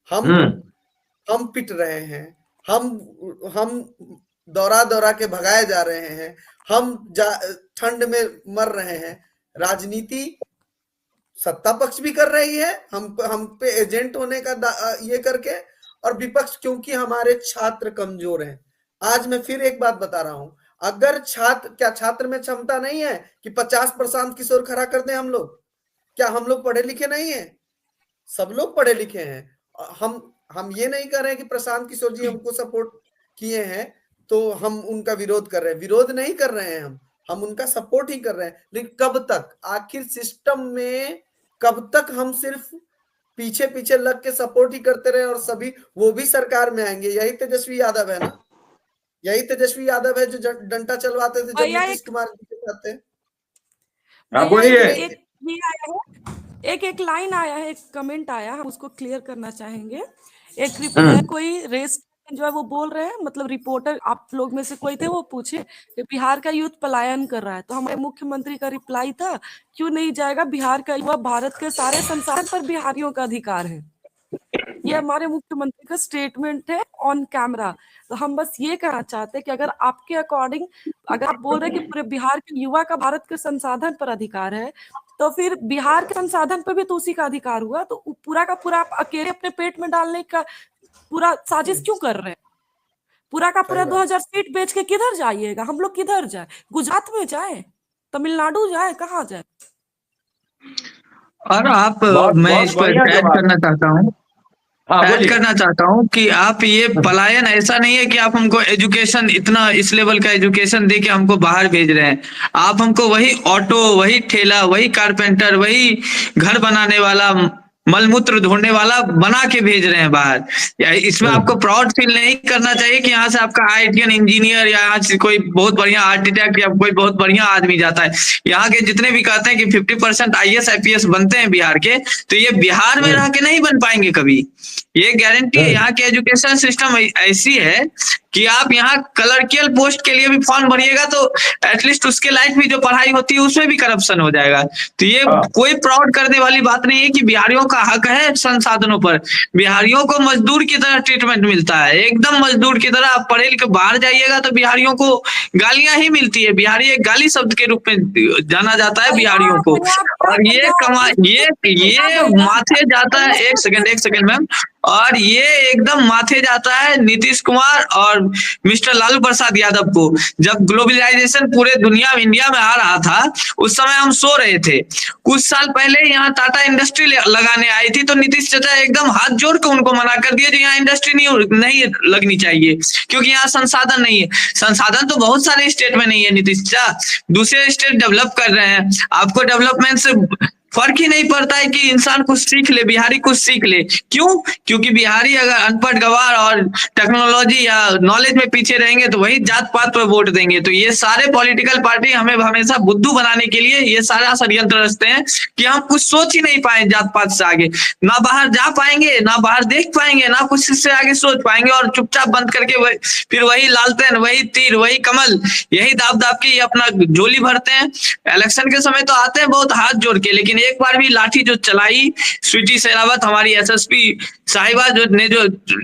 हम पिट रहे हैं, हम दौरा के भगाए जा रहे हैं, हम ठंड में मर रहे हैं। राजनीति सत्ता पक्ष भी कर रही है हम पे एजेंट होने का ये करके, और विपक्ष, क्योंकि हमारे छात्र कमजोर हैं। आज मैं फिर एक बात बता रहा हूं, अगर छात्र में क्षमता नहीं है कि 50 प्रशांत किशोर खड़ा कर दें हम लोग? क्या हम लोग पढ़े लिखे नहीं है? सब लोग पढ़े लिखे हैं। हम ये नहीं कर रहे हैं कि प्रशांत किशोर जी हमको सपोर्ट किए हैं तो हम उनका विरोध कर रहे हैं। विरोध नहीं कर रहे हैं, हम उनका सपोर्ट ही कर रहे हैं। लेकिन कब तक, आखिर सिस्टम में कब तक हम सिर्फ पीछे लग के सपोर्ट ही करते रहे और सभी वो भी सरकार में आएंगे? यही तेजस्वी यादव है ना, यही तेजस्वी यादव है जो डंडा चलवाते थे जब नीतीश कुमार जी के साथ थे। एक लाइन आया है, एक कमेंट आया, हम उसको क्लियर करना चाहेंगे। एक रिपोर्टर कोई रेस जो है वो बोल रहे हैं, मतलब रिपोर्टर आप लोग में से कोई थे, वो पूछे कि बिहार का यूथ पलायन कर रहा है, तो हमारे मुख्यमंत्री का रिप्लाई था, क्यों नहीं जाएगा बिहार का युवा, भारत के सारे संसाधन पर बिहारियों का अधिकार है। ये हमारे मुख्यमंत्री का स्टेटमेंट है ऑन कैमरा। तो हम बस ये कहना चाहते हैं कि अगर आपके अकॉर्डिंग, अगर आप बोल रहे हैं कि पूरे बिहार के युवा का भारत के संसाधन पर अधिकार है, तो फिर बिहार के संसाधन पर भी तो उसी का अधिकार हुआ। तो पूरा का पूरा आप अकेले अपने पेट में डालने का पूरा साजिश क्यों कर रहे हैं? पूरा का पूरा 2000 सीट बेच के किधर जाइएगा? हम लोग किधर जाए? गुजरात में जाए, तमिलनाडु जाए, कहाँ जाए? और आप मैं इस पर ऐड करना चाहता हूँ कि आप ये पलायन ऐसा नहीं है कि आप हमको एजुकेशन, इतना इस लेवल का एजुकेशन दे के हमको बाहर भेज रहे हैं। आप हमको वही ऑटो, वही ठेला, वही कारपेंटर, वही घर बनाने वाला, मलमूत्र ढूंढने वाला बना के भेज रहे हैं बाहर। इसमें आपको प्राउड फील नहीं करना चाहिए कि यहाँ से आपका आईटीएन इंजीनियर या यहाँ से कोई बहुत बढ़िया आर्किटेक्ट या कोई बहुत बढ़िया आदमी जाता है। यहाँ के जितने भी कहते हैं कि 50% IAS IPS बनते हैं बिहार के, तो ये बिहार में रह के नहीं बन पाएंगे कभी। ये गारंटी है। यहाँ की एजुकेशन सिस्टम ऐसी है कि आप यहाँ क्लर्कियल पोस्ट के लिए भी फॉर्म भरिएगा तो एटलीस्ट उसके लायक भी जो पढ़ाई होती है उसमें भी करप्शन हो जाएगा। तो ये कोई प्राउड करने वाली बात नहीं है कि बिहारियों का हक है संसाधनों पर। बिहारियों को मजदूर की तरह ट्रीटमेंट मिलता है, एकदम मजदूर की तरह। आप पढ़े लिखे बाहर जाइएगा तो बिहारियों को गालियां ही मिलती है। बिहारी एक गाली शब्द के रूप में जाना जाता है बिहारियों को। और ये माथे जाता है, एक सेकंड मैम, और ये एकदम माथे जाता है नीतीश कुमार और मिस्टर लालू प्रसाद यादव को। जब ग्लोबलाइजेशन पूरे दुनिया में, इंडिया में आ रहा था, उस समय हम सो रहे थे। कुछ साल पहले यहाँ टाटा इंडस्ट्री लगाने आई थी तो नीतीश चाचा एकदम हाथ जोड़ के उनको मना कर दिया कि यहाँ इंडस्ट्री नहीं लगनी चाहिए क्योंकि यहाँ संसाधन नहीं है। संसाधन तो बहुत सारे स्टेट में नहीं है नीतीश चाचा, दूसरे स्टेट डेवलप कर रहे हैं। आपको डेवलपमेंट से फर्क ही नहीं पड़ता है कि इंसान कुछ सीख ले, बिहारी कुछ सीख ले। क्यों? क्योंकि बिहारी अगर अनपढ़ गवार और टेक्नोलॉजी या नॉलेज में पीछे रहेंगे तो वही जात पात पर वोट देंगे। तो ये सारे पॉलिटिकल पार्टी हमें हमेशा बुद्धू बनाने के लिए ये सारा षड्यंत्र रचते हैं कि हम कुछ सोच ही नहीं पाए जात पात से आगे, ना बाहर जा पाएंगे, ना बाहर देख पाएंगे, ना कुछ इससे आगे सोच पाएंगे, और चुपचाप बंद करके फिर वही लालटेन, वही तीर, वही कमल, यही दाब दाब के अपना झोली भरते हैं। इलेक्शन के समय तो आते हैं बहुत हाथ जोड़ के, लेकिन एक बार भी लाठी जो चलाई स्वीटी शेरावत हमारी एसएसपी साहिबा जो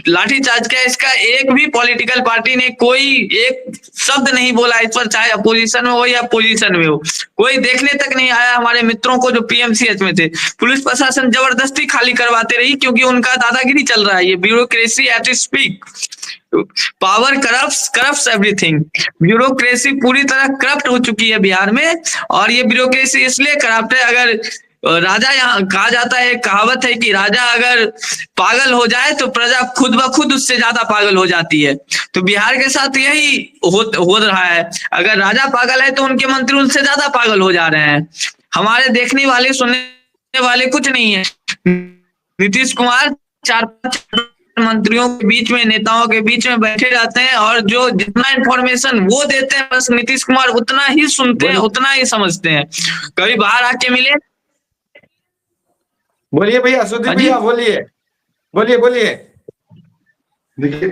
लाठी चार्ज किया, इसका एक भी पॉलिटिकल पार्टी ने कोई एक शब्द नहीं बोला इस पर, चाहे अपोजिशन में हो या पोजीशन में हो। कोई देखने तक नहीं आया हमारे मित्रों को जो पीएमसीएच में थे। पुलिस प्रशासन जबरदस्ती खाली करवाते रही क्योंकि उनका दादागिरी चल रहा है। ये bureaucracy at its peak, power corrupts everything. Bureaucracy पूरी तरह करप्ट हो चुकी है बिहार में, और ये ब्यूरोक्रेसी इसलिए करप्ट है, अगर राजा, यहाँ कहा जाता है, कहावत है कि राजा अगर पागल हो जाए तो प्रजा खुद ब खुद उससे ज्यादा पागल हो जाती है। तो बिहार के साथ यही हो रहा है। अगर राजा पागल है तो उनके मंत्री उनसे ज्यादा पागल हो जा रहे हैं। हमारे देखने वाले सुनने वाले कुछ नहीं है। नीतीश कुमार 4-5 मंत्रियों के बीच में, नेताओं के बीच में बैठे रहते हैं, और जो जितना इंफॉर्मेशन वो देते हैं बस नीतीश कुमार उतना ही सुनते हैं, उतना ही समझते हैं। कभी बाहर आके मिले। बोलिए भैया, सुदीप भैया बोलिए, बोलिए बोलिए। देखिए,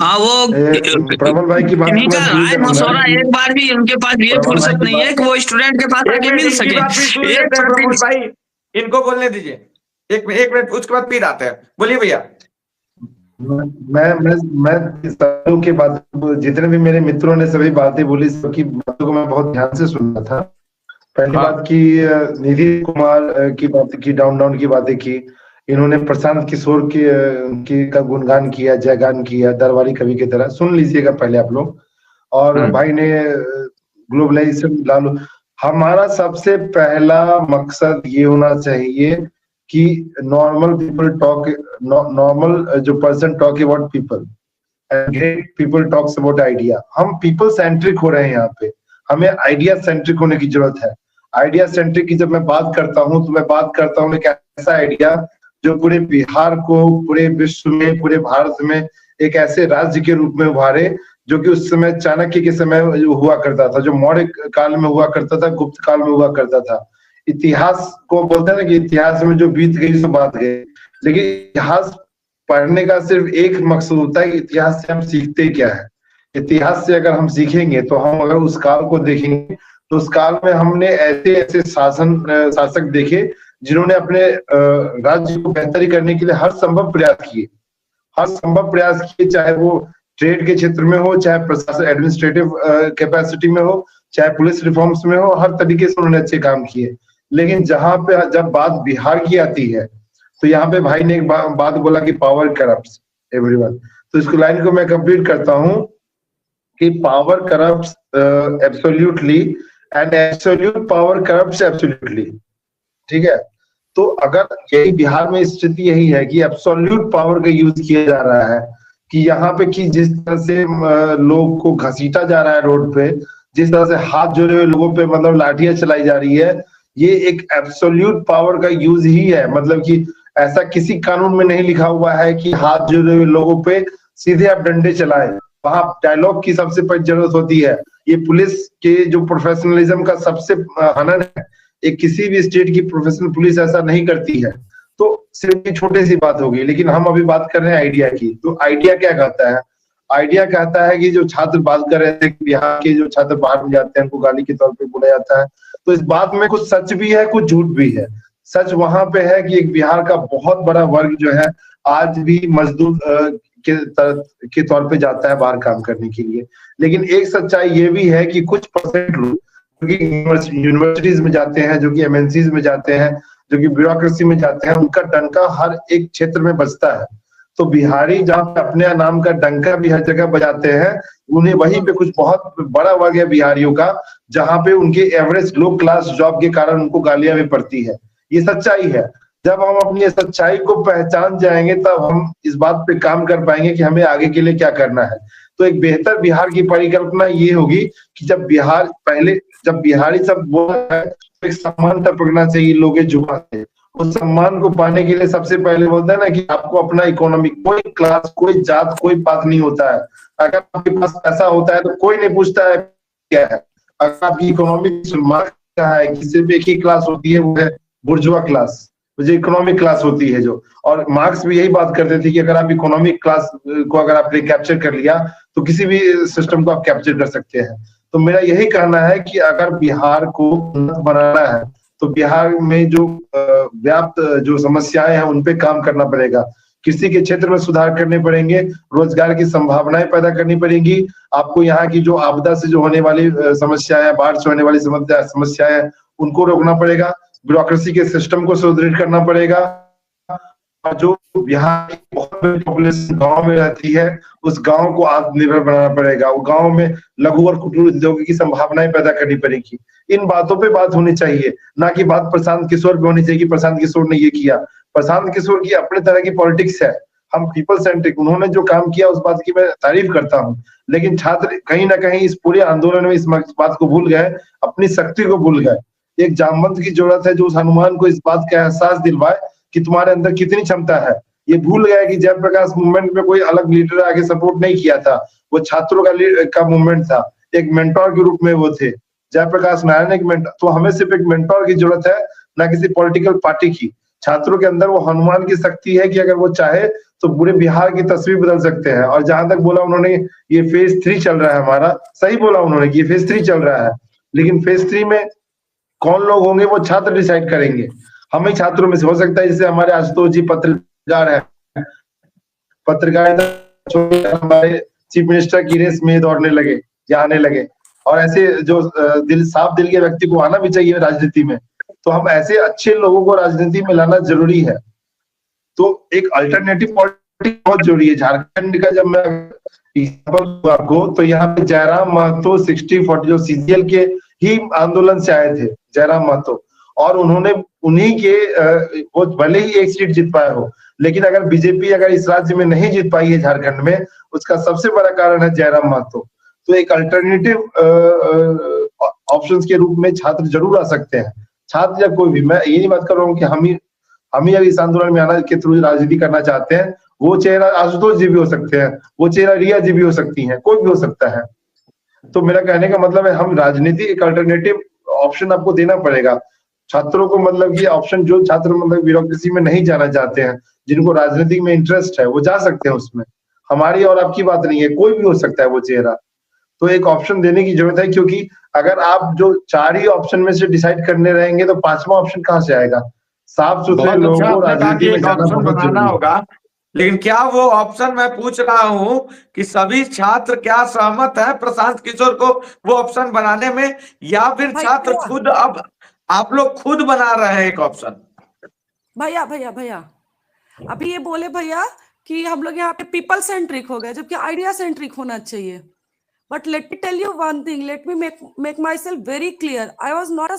हाँ, वो प्रबल भाई की बात इनका राय मशवरा एक बार भी उनके पास ये फुर्सत नहीं है कि वो स्टूडेंट के पास आके मिल सके। भाई इनको बोलने दीजिए, एक मिनट, उसके बाद फिर आते हैं। बोलिए भैया। मैं सबों के बात, जितने भी मेरे मित्रों ने सभी बातें बोली, सबकी बातों को मैं बहुत ध्यान से सुन रहा था। पहली बात की नीतीश कुमार की बात की, डाउन की बातें की इन्होंने, प्रशांत किशोर की का गुणगान किया, जयगान किया, दरबारी कवि की तरह। सुन लीजिएगा पहले आप लोग। और भाई ने ग्लोबलाइजेशन लालू, हमारा सबसे पहला मकसद ये होना चाहिए कि नॉर्मल पीपल टॉक, नॉर्मल जो person talk about people and great people talks about idea. हम पीपल सेंट्रिक हो रहे हैं यहाँ पे, हमें आइडिया सेंट्रिक होने की जरूरत है। आइडिया सेंट्रिक की जब मैं बात करता हूँ तो मैं बात करता हूँ एक ऐसा आइडिया जो पूरे बिहार को, पूरे विश्व में, पूरे भारत में एक ऐसे राज्य के रूप में उभारे जो कि उस समय चाणक्य के समय हुआ करता था, जो मौर्य काल में हुआ करता था, गुप्त काल में हुआ करता था। इतिहास को बोलते हैं ना कि इतिहास में जो बीत गई सो बात गई, लेकिन इतिहास पढ़ने का सिर्फ एक मकसद होता है कि इतिहास से हम सीखते क्या है। इतिहास से अगर हम सीखेंगे तो हम अगर उस काल को देखेंगे तो उस काल में हमने ऐसे ऐसे शासक देखे जिन्होंने अपने राज्य को बेहतरी करने के लिए हर संभव प्रयास किए, चाहे वो ट्रेड के क्षेत्र में हो, चाहे प्रशासन एडमिनिस्ट्रेटिव कैपेसिटी में हो, चाहे पुलिस रिफॉर्म्स में हो, हर तरीके से उन्होंने अच्छे काम किए। लेकिन जहां पे जब बात बिहार की आती है तो यहाँ पे भाई ने एक बात बोला कि पावर करप्ट्स एवरीवन। तो इसको लाइन को मैं कंप्लीट करता हूँ कि power corrupts absolutely and absolute power corrupts absolutely. ठीक है, तो अगर यही बिहार में स्थिति यही है कि एब्सोल्यूट पावर का यूज किया जा रहा है, कि यहाँ पे कि जिस तरह से लोग को घसीटा जा रहा है रोड पे, जिस तरह से हाथ जोड़े हुए लोगों पे मतलब लाठियां चलाई जा रही है, ये एक एब्सोल्यूट पावर का यूज ही है। मतलब कि ऐसा किसी कानून में नहीं लिखा हुआ है कि हाथ जोड़े हुए लोगों पे सीधे आप डंडे चलाएं। वहां डायलॉग की सबसे बड़ी जरूरत होती है। ये पुलिस के जो प्रोफेशनलिज्म का सबसे हनन है, एक किसी भी स्टेट की प्रोफेशनल पुलिस ऐसा नहीं करती है। तो सिर्फ ये छोटी सी बात होगी, लेकिन हम अभी बात कर रहे हैं आइडिया की। तो आइडिया क्या कहता है? आइडिया कहता है कि जो छात्र बात कर रहे थे, बिहार के जो छात्र बाहर में जाते हैं उनको गाली के तौर पे बोला जाता है, तो इस बात में कुछ सच भी है, कुछ झूठ भी है। सच वहां पे है कि एक बिहार का बहुत बड़ा वर्ग जो है आज भी मजदूर के तौर पे जाता है बाहर काम करने के लिए। लेकिन एक सच्चाई ये भी है कि कुछ परसेंट लोग जो कि यूनिवर्सिटीज में जाते हैं, जो कि एमएनसीज में जाते हैं, जो कि ब्यूरोक्रेसी में जाते हैं, उनका डंका हर एक क्षेत्र में बजता है। तो बिहारी जहाँ पे अपने नाम का डंका भी हर जगह बजाते हैं, उन्हें वहीं पे कुछ बहुत बड़ा वर्ग है बिहारियों का जहाँ पे उनके एवरेज लो क्लास जॉब के कारण उनको गालियां भी पड़ती है। ये सच्चाई है। जब हम अपनी सच्चाई को पहचान जाएंगे तब हम इस बात पे काम कर पाएंगे कि हमें आगे के लिए क्या करना है। तो एक बेहतर बिहार की परिकल्पना ये होगी कि जब बिहारी सब बोल रहा है तो एक सम्मान तक पकड़ना चाहिए लोगों के जुबान से। उस सम्मान को पाने के लिए सबसे पहले बोलते हैं ना कि आपको अपना इकोनॉमिक, कोई क्लास, कोई जात, कोई बात नहीं होता है। अगर आपके पास पैसा होता है तो कोई नहीं पूछता है क्या है। अगर आपकी इकोनॉमिक क्या है, किसी भी एक ही क्लास होती है, वो है बुर्जुआ क्लास, जो इकोनॉमिक क्लास होती है जो। और मार्क्स भी यही बात करते थे कि अगर आप इकोनॉमिक क्लास को अगर आपने कैप्चर कर लिया तो किसी भी सिस्टम को आप कैप्चर कर सकते हैं। तो मेरा यही कहना है कि अगर बिहार को उन्नत बनाना है तो बिहार में जो व्याप्त जो समस्याएं हैं उन पे काम करना पड़ेगा। कृषि के क्षेत्र में सुधार करने पड़ेंगे, रोजगार की संभावनाएं पैदा करनी पड़ेंगी। आपको यहाँ की जो आपदा से जो होने वाली समस्याएं, बाढ़ से होने वाली समस्याएं, उनको रोकना पड़ेगा। ब्यूरोक्रेसी के सिस्टम को सुदृढ़ करना पड़ेगा। और जो बिहार की बहुत बड़ी पॉपुलेशन गांव में रहती है, उस गांव को आत्मनिर्भर बनाना पड़ेगा। वो गांव में लघु और कुटीर उद्योग की संभावनाएं पैदा करनी पड़ेगी। इन बातों पे बात होनी चाहिए, ना कि बात प्रशांत किशोर पे होनी चाहिए कि प्रशांत किशोर ने ये किया। प्रशांत किशोर की अपने तरह की पॉलिटिक्स है, हम पीपल सेंट्रिक, उन्होंने जो काम किया उस बात की मैं तारीफ करता हूँ। लेकिन छात्र कहीं ना कहीं इस पूरे आंदोलन में इस बात को भूल गए, अपनी शक्ति को भूल गए। एक जामवंत की जरूरत है जो उस हनुमान को इस बात का एहसास दिलवाए कि तुम्हारे अंदर कितनी क्षमता है। ये भूल गया कि जयप्रकाश मूवमेंट में कोई अलग लीडर आगे सपोर्ट नहीं किया था, वो छात्रों का मूवमेंट था। एक मेंटोर के रूप में वो थे, जयप्रकाश नारायण एक मेंटोर। तो हमें सिर्फ एक मेंटोर की जरूरत है, ना किसी पॉलिटिकल पार्टी की। छात्रों के अंदर वो हनुमान की शक्ति है कि अगर वो चाहे तो पूरे बिहार की तस्वीर बदल सकते हैं। और जहां तक बोला उन्होंने ये फेज 3 चल रहा है हमारा, सही बोला उन्होंने कि ये फेज 3 चल रहा है, लेकिन फेज 3 में कौन लोग होंगे वो छात्र डिसाइड करेंगे। हम ही छात्रों में से हो सकता है, जैसे हमारे आशुतोष जी पत्रकार है, पत्रकारिता हमारे चीफ मिनिस्टर की रेस में दौड़ने लगे या आने लगे। और ऐसे जो साफ दिल के व्यक्ति को आना भी चाहिए राजनीति में। तो हम ऐसे अच्छे लोगों को राजनीति में लाना जरूरी है। तो एक अल्टरनेटिव पॉलिटिक्स बहुत जरूरी है। झारखंड का जब मैं एग्जाम्पल आपको, तो यहाँ पे जयराम महतो 60-40 जो सीजीएल के ही आंदोलन से आए थे, जयराम महतो, और उन्होंने उन्हीं के वो भले ही एक सीट जीत पाए हो, लेकिन अगर बीजेपी अगर इस राज्य में नहीं जीत पाई है झारखंड में, उसका सबसे बड़ा कारण है जयराम महतो। तो एक अल्टरनेटिव ऑप्शंस के रूप में छात्र जरूर आ सकते हैं। छात्र या कोई भी, मैं ये नहीं बात कर रहा हूँ कि हम ही अगर इस आंदोलन में आना के थ्रू राजनीति करना चाहते हैं। वो चेहरा आशुतोष जी भी हो सकते हैं, वो चेहरा रिया जी भी हो सकती हैं, कोई भी हो सकता है। तो मेरा कहने का मतलब है हम राजनीति एक अल्टरनेटिव ऑप्शन आपको देना पड़ेगा छात्रों को। मतलब ये ऑप्शन जो छात्र मतलब ब्यूरोक्रेसी में नहीं जाना चाहते हैं, जिनको राजनीति में इंटरेस्ट है, वो जा सकते हैं उसमें। हमारी और आपकी बात नहीं है, कोई भी हो सकता है वो चेहरा। तो एक ऑप्शन देने की जरूरत है, क्योंकि अगर आप जो 4 ही ऑप्शन में से डिसाइड करने रहेंगे तो 5वां ऑप्शन कहाँ से आएगा। साफ सुथरे लोगों को राजनीति में जाना बहुत बनाना होगा। लेकिन क्या वो ऑप्शन मैं पूछ रहा हूं कि सभी छात्र क्या सहमत है प्रशांत किशोर को वो ऑप्शन बनाने में, या फिर छात्र खुद, अब आप लोग खुद बना रहे हैं एक ऑप्शन? भैया भैया भैया अभी ये बोले भैया कि हम लोग यहाँ पे पीपल सेंट्रिक हो गए, जबकि आइडिया सेंट्रिक होना चाहिए। But let me tell you one thing, let me make myself very clear, I was not a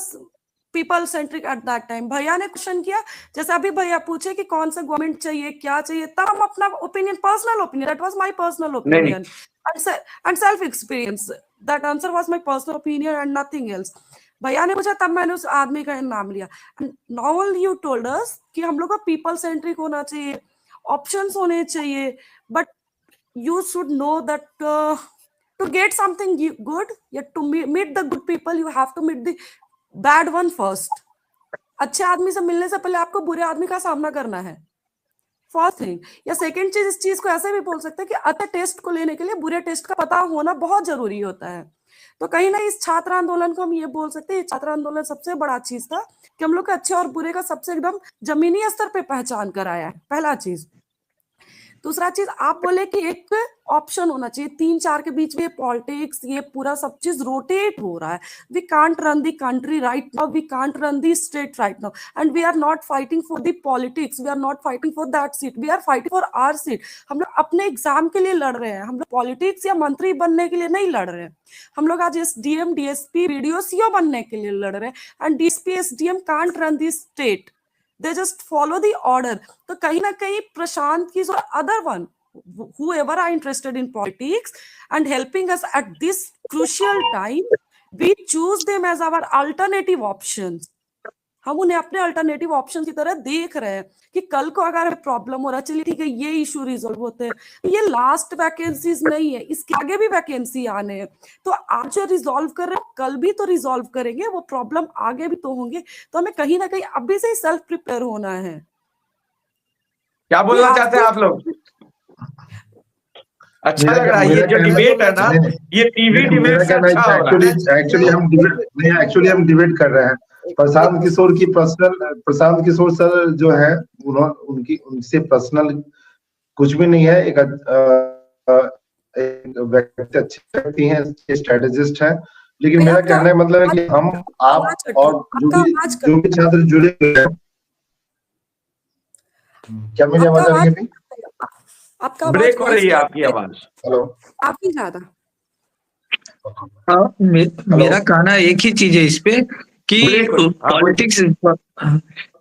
people centric at that time. भैया ने क्वेश्चन किया, जैसे अभी भैया पूछे कि कौन सा गवर्नमेंट चाहिए, क्या चाहिए, तब हम अपना opinion, personal opinion, that was my personal opinion and self experience, that answer was my personal opinion and nothing else. भैया ने पूछा, तब मैंने उस आदमी का नाम लिया। नाउ यू टोल्ड अस कि हम लोग को पीपल सेंट्रिक होना चाहिए, ऑप्शंस होने चाहिए, but you should know that to get something good, yet to meet the good people, you have to meet the bad one first. अच्छे आदमी से मिलने से पहले आपको बुरे आदमी का सामना करना है, फर्स्ट थिंग। या सेकंड चीज, इस चीज को ऐसे भी बोल सकते हैं कि अच्छे टेस्ट को लेने के लिए बुरे टेस्ट का पता होना बहुत जरूरी होता है। तो कहीं ना इस छात्र आंदोलन को हम ये बोल सकते हैं, छात्र आंदोलन सबसे बड़ा चीज था कि हम लोग के अच्छे और बुरे का सबसे एकदम जमीनी स्तर पे पहचान कराया है, पहला चीज। दूसरा चीज, आप बोले कि एक ऑप्शन होना चाहिए, 3-4 के बीच में पॉलिटिक्स, ये पूरा सब चीज रोटेट हो रहा है। We can't run the country right now, we can't run the state right now, and we are not fighting for the politics, we are not fighting for that seat, we are fighting for our seat. हम लोग अपने exam के लिए लड़ रहे हैं, हम लोग पॉलिटिक्स या मंत्री बनने के लिए नहीं लड़ रहे हैं। हम लोग आज एसडीएम, डीएसपी, वीडियो सीओ बनने के लिए लड़ रहे हैं। And DSP, SDM can't run the state, they just follow the order। तो कहीं ना कहीं प्रशांत की other one whoever are interested in politics and helping us at this crucial time, we choose them as our alternative options. हम उन्हें अपने alternative option की तरह देख रहे हैं कि कल को अगर प्रॉब्लम हो रहा है, चलिए ठीक है ये इशू रिजॉल्व होते हैं, ये लास्ट वैकेंसीज नहीं है, इसके आगे भी वैकेंसी आने हैं, तो आज जो रिजॉल्व कर रहे हैं कल भी तो रिजॉल्व करेंगे, वो प्रॉब्लम आगे भी तो होंगे, तो हमें कहीं ना कहीं अभी से ही सेल्फ प्रिपेयर होना है। क्या बोलना चाहते हैं आप लोग? अच्छा लग रहा है ये जो डिबेट है ना, ये टीवी डिबेट से अच्छा हो रहा है। एक्चुअली हम डिबेट कर रहे हैं। प्रशांत किशोर सर जो है उनसे पर्सनल कुछ भी नहीं है। एक व्यक्ति अच्छे व्यक्ति हैं, स्ट्रेटेजिस्ट हैं, लेकिन मेरा कहना है मतलब है कि हम आप और जो भी छात्र जुड़े हुए हैं, क्या मेरी आवाज आ रही है? आपका ब्रेक हो रही है आपकी आवाज। हेलो, आपकी ज्यादा। मेरा कहना एक ही चीज है इस पे कि पॉलिटिक्स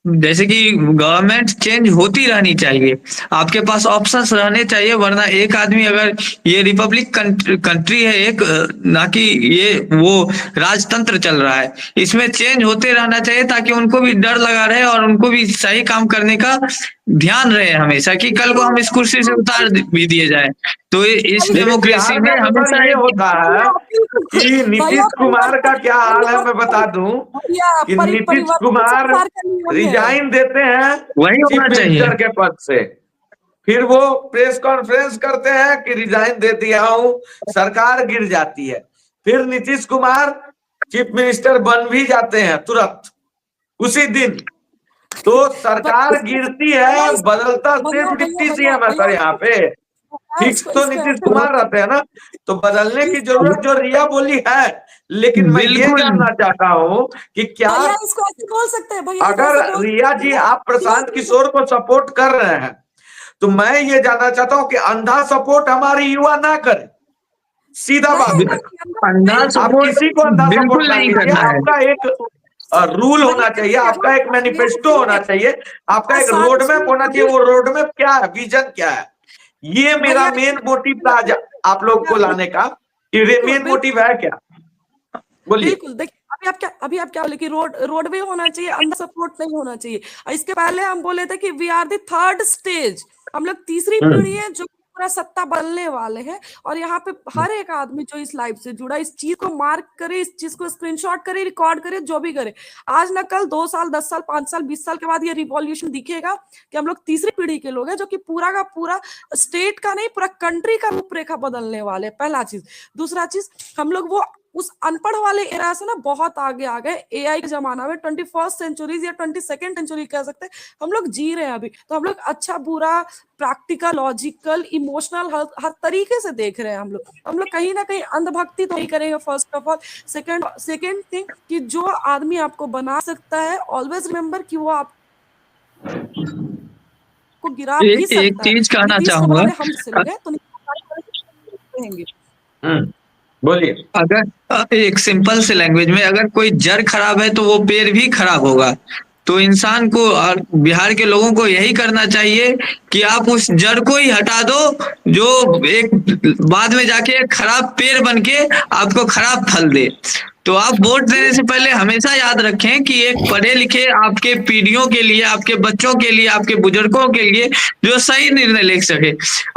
जैसे कि गवर्नमेंट चेंज होती रहनी चाहिए, आपके पास ऑप्शंस रहने चाहिए, वरना एक आदमी अगर ये रिपब्लिक कंट्री है एक, ना कि ये वो राजतंत्र चल रहा है, इसमें चेंज होते रहना चाहिए ताकि उनको भी डर लगा रहे और उनको भी सही काम करने का ध्यान रहे हमेशा, कि कल को हम इस कुर्सी से उतार भी दिए जाए। तो इस डेमोक्रेसी में हमेशा ये होता है कि नीतीश कुमार का क्या हाल है मैं बता दूं कि नीतीश कुमार रिजाइन देते हैं चीफ मिनिस्टर के पद से, फिर वो प्रेस कॉन्फ्रेंस करते हैं कि रिजाइन दे दिया हूं, सरकार गिर जाती है, फिर नीतीश कुमार चीफ मिनिस्टर बन भी जाते हैं तुरंत उसी दिन। तो सरकार गिरती है, बदलता सिर्फ डिप्टी सीएम है सर, यहाँ पे फिक्स तो नीतीश कुमार रहते हैं ना, तो बदलने की जरूरत जो रिया बोली है, लेकिन मैं ये जानना चाहता हूँ कि क्या इसको ऐसे बोल सकते हैं भैया, अगर रिया जी आप प्रशांत किशोर को सपोर्ट कर रहे हैं, तो मैं ये जानना चाहता हूँ कि अंधा सपोर्ट हमारी युवा ना करे, सीधा बात। आप किसी को अंधा सपोर्ट नहीं करना है, आपका एक रूल होना चाहिए, आपका एक मैनिफेस्टो होना चाहिए, आपका एक रोड मैप होना चाहिए। वो रोड मैप क्या है, विजन क्या है, ये मेरा मेन मोटिव था आप लोग को लाने का। ये मेन मोटिव है क्या, बोलिए। बिल्कुल, देखिए अभी आप क्या बोले कि रोडवे होना चाहिए, अंदर सपोर्ट नहीं होना चाहिए। इसके पहले हम बोले थे कि we are the third stage, हम लोग तीसरी पीढ़ी है जो पूरा सत्ता बदलने वाले हैं, और यहाँ पे हर एक आदमी जो इस लाइफ से जुड़ा इस चीज को मार्क करे, इस चीज को स्क्रीनशॉट करे, रिकॉर्ड करे, जो भी करे, आज न कल 2 साल 10 साल 5 साल 20 साल के बाद ये रिवॉल्यूशन दिखेगा कि हम लोग तीसरी पीढ़ी के लोग हैं जो कि पूरा का पूरा स्टेट का नहीं पूरा कंट्री का रूपरेखा बदलने वाले। पहला चीज। दूसरा चीज, हम लोग वो उस अनपढ़ वाले एरा से ना बहुत आगे आ गए, एआई के जमाना में 21st सेंचुरी या 22nd सेंचुरी कह सकते हैं हम लोग जी रहे हैं अभी। तो हम लोग अच्छा बुरा, प्रैक्टिकल, लॉजिकल, इमोशनल हर तरीके से देख रहे हैं हम लोग कहीं ना कहीं अंधभक्ति तो नहीं करेंगे first of all. Second thing कि जो आदमी आपको बना सकता है, ऑलवेज रिमेम्बर कि वो आप को गिरा भी सकता है। एक चीज कहना चाहूंगा, हम से लोग हैं तो नहीं बोलिए। अगर एक सिंपल से लैंग्वेज में, अगर कोई जड़ खराब है तो वो पेड़ भी खराब होगा। तो इंसान को और बिहार के लोगों को यही करना चाहिए कि आप उस जड़ को ही हटा दो जो एक बाद में जाके खराब पेड़ बन के आपको खराब फल दे। तो आप वोट देने से पहले हमेशा याद रखें कि एक पढ़े लिखे आपके पीढ़ियों के लिए, आपके बच्चों के लिए, आपके बुजुर्गों के लिए जो सही निर्णय ले सके।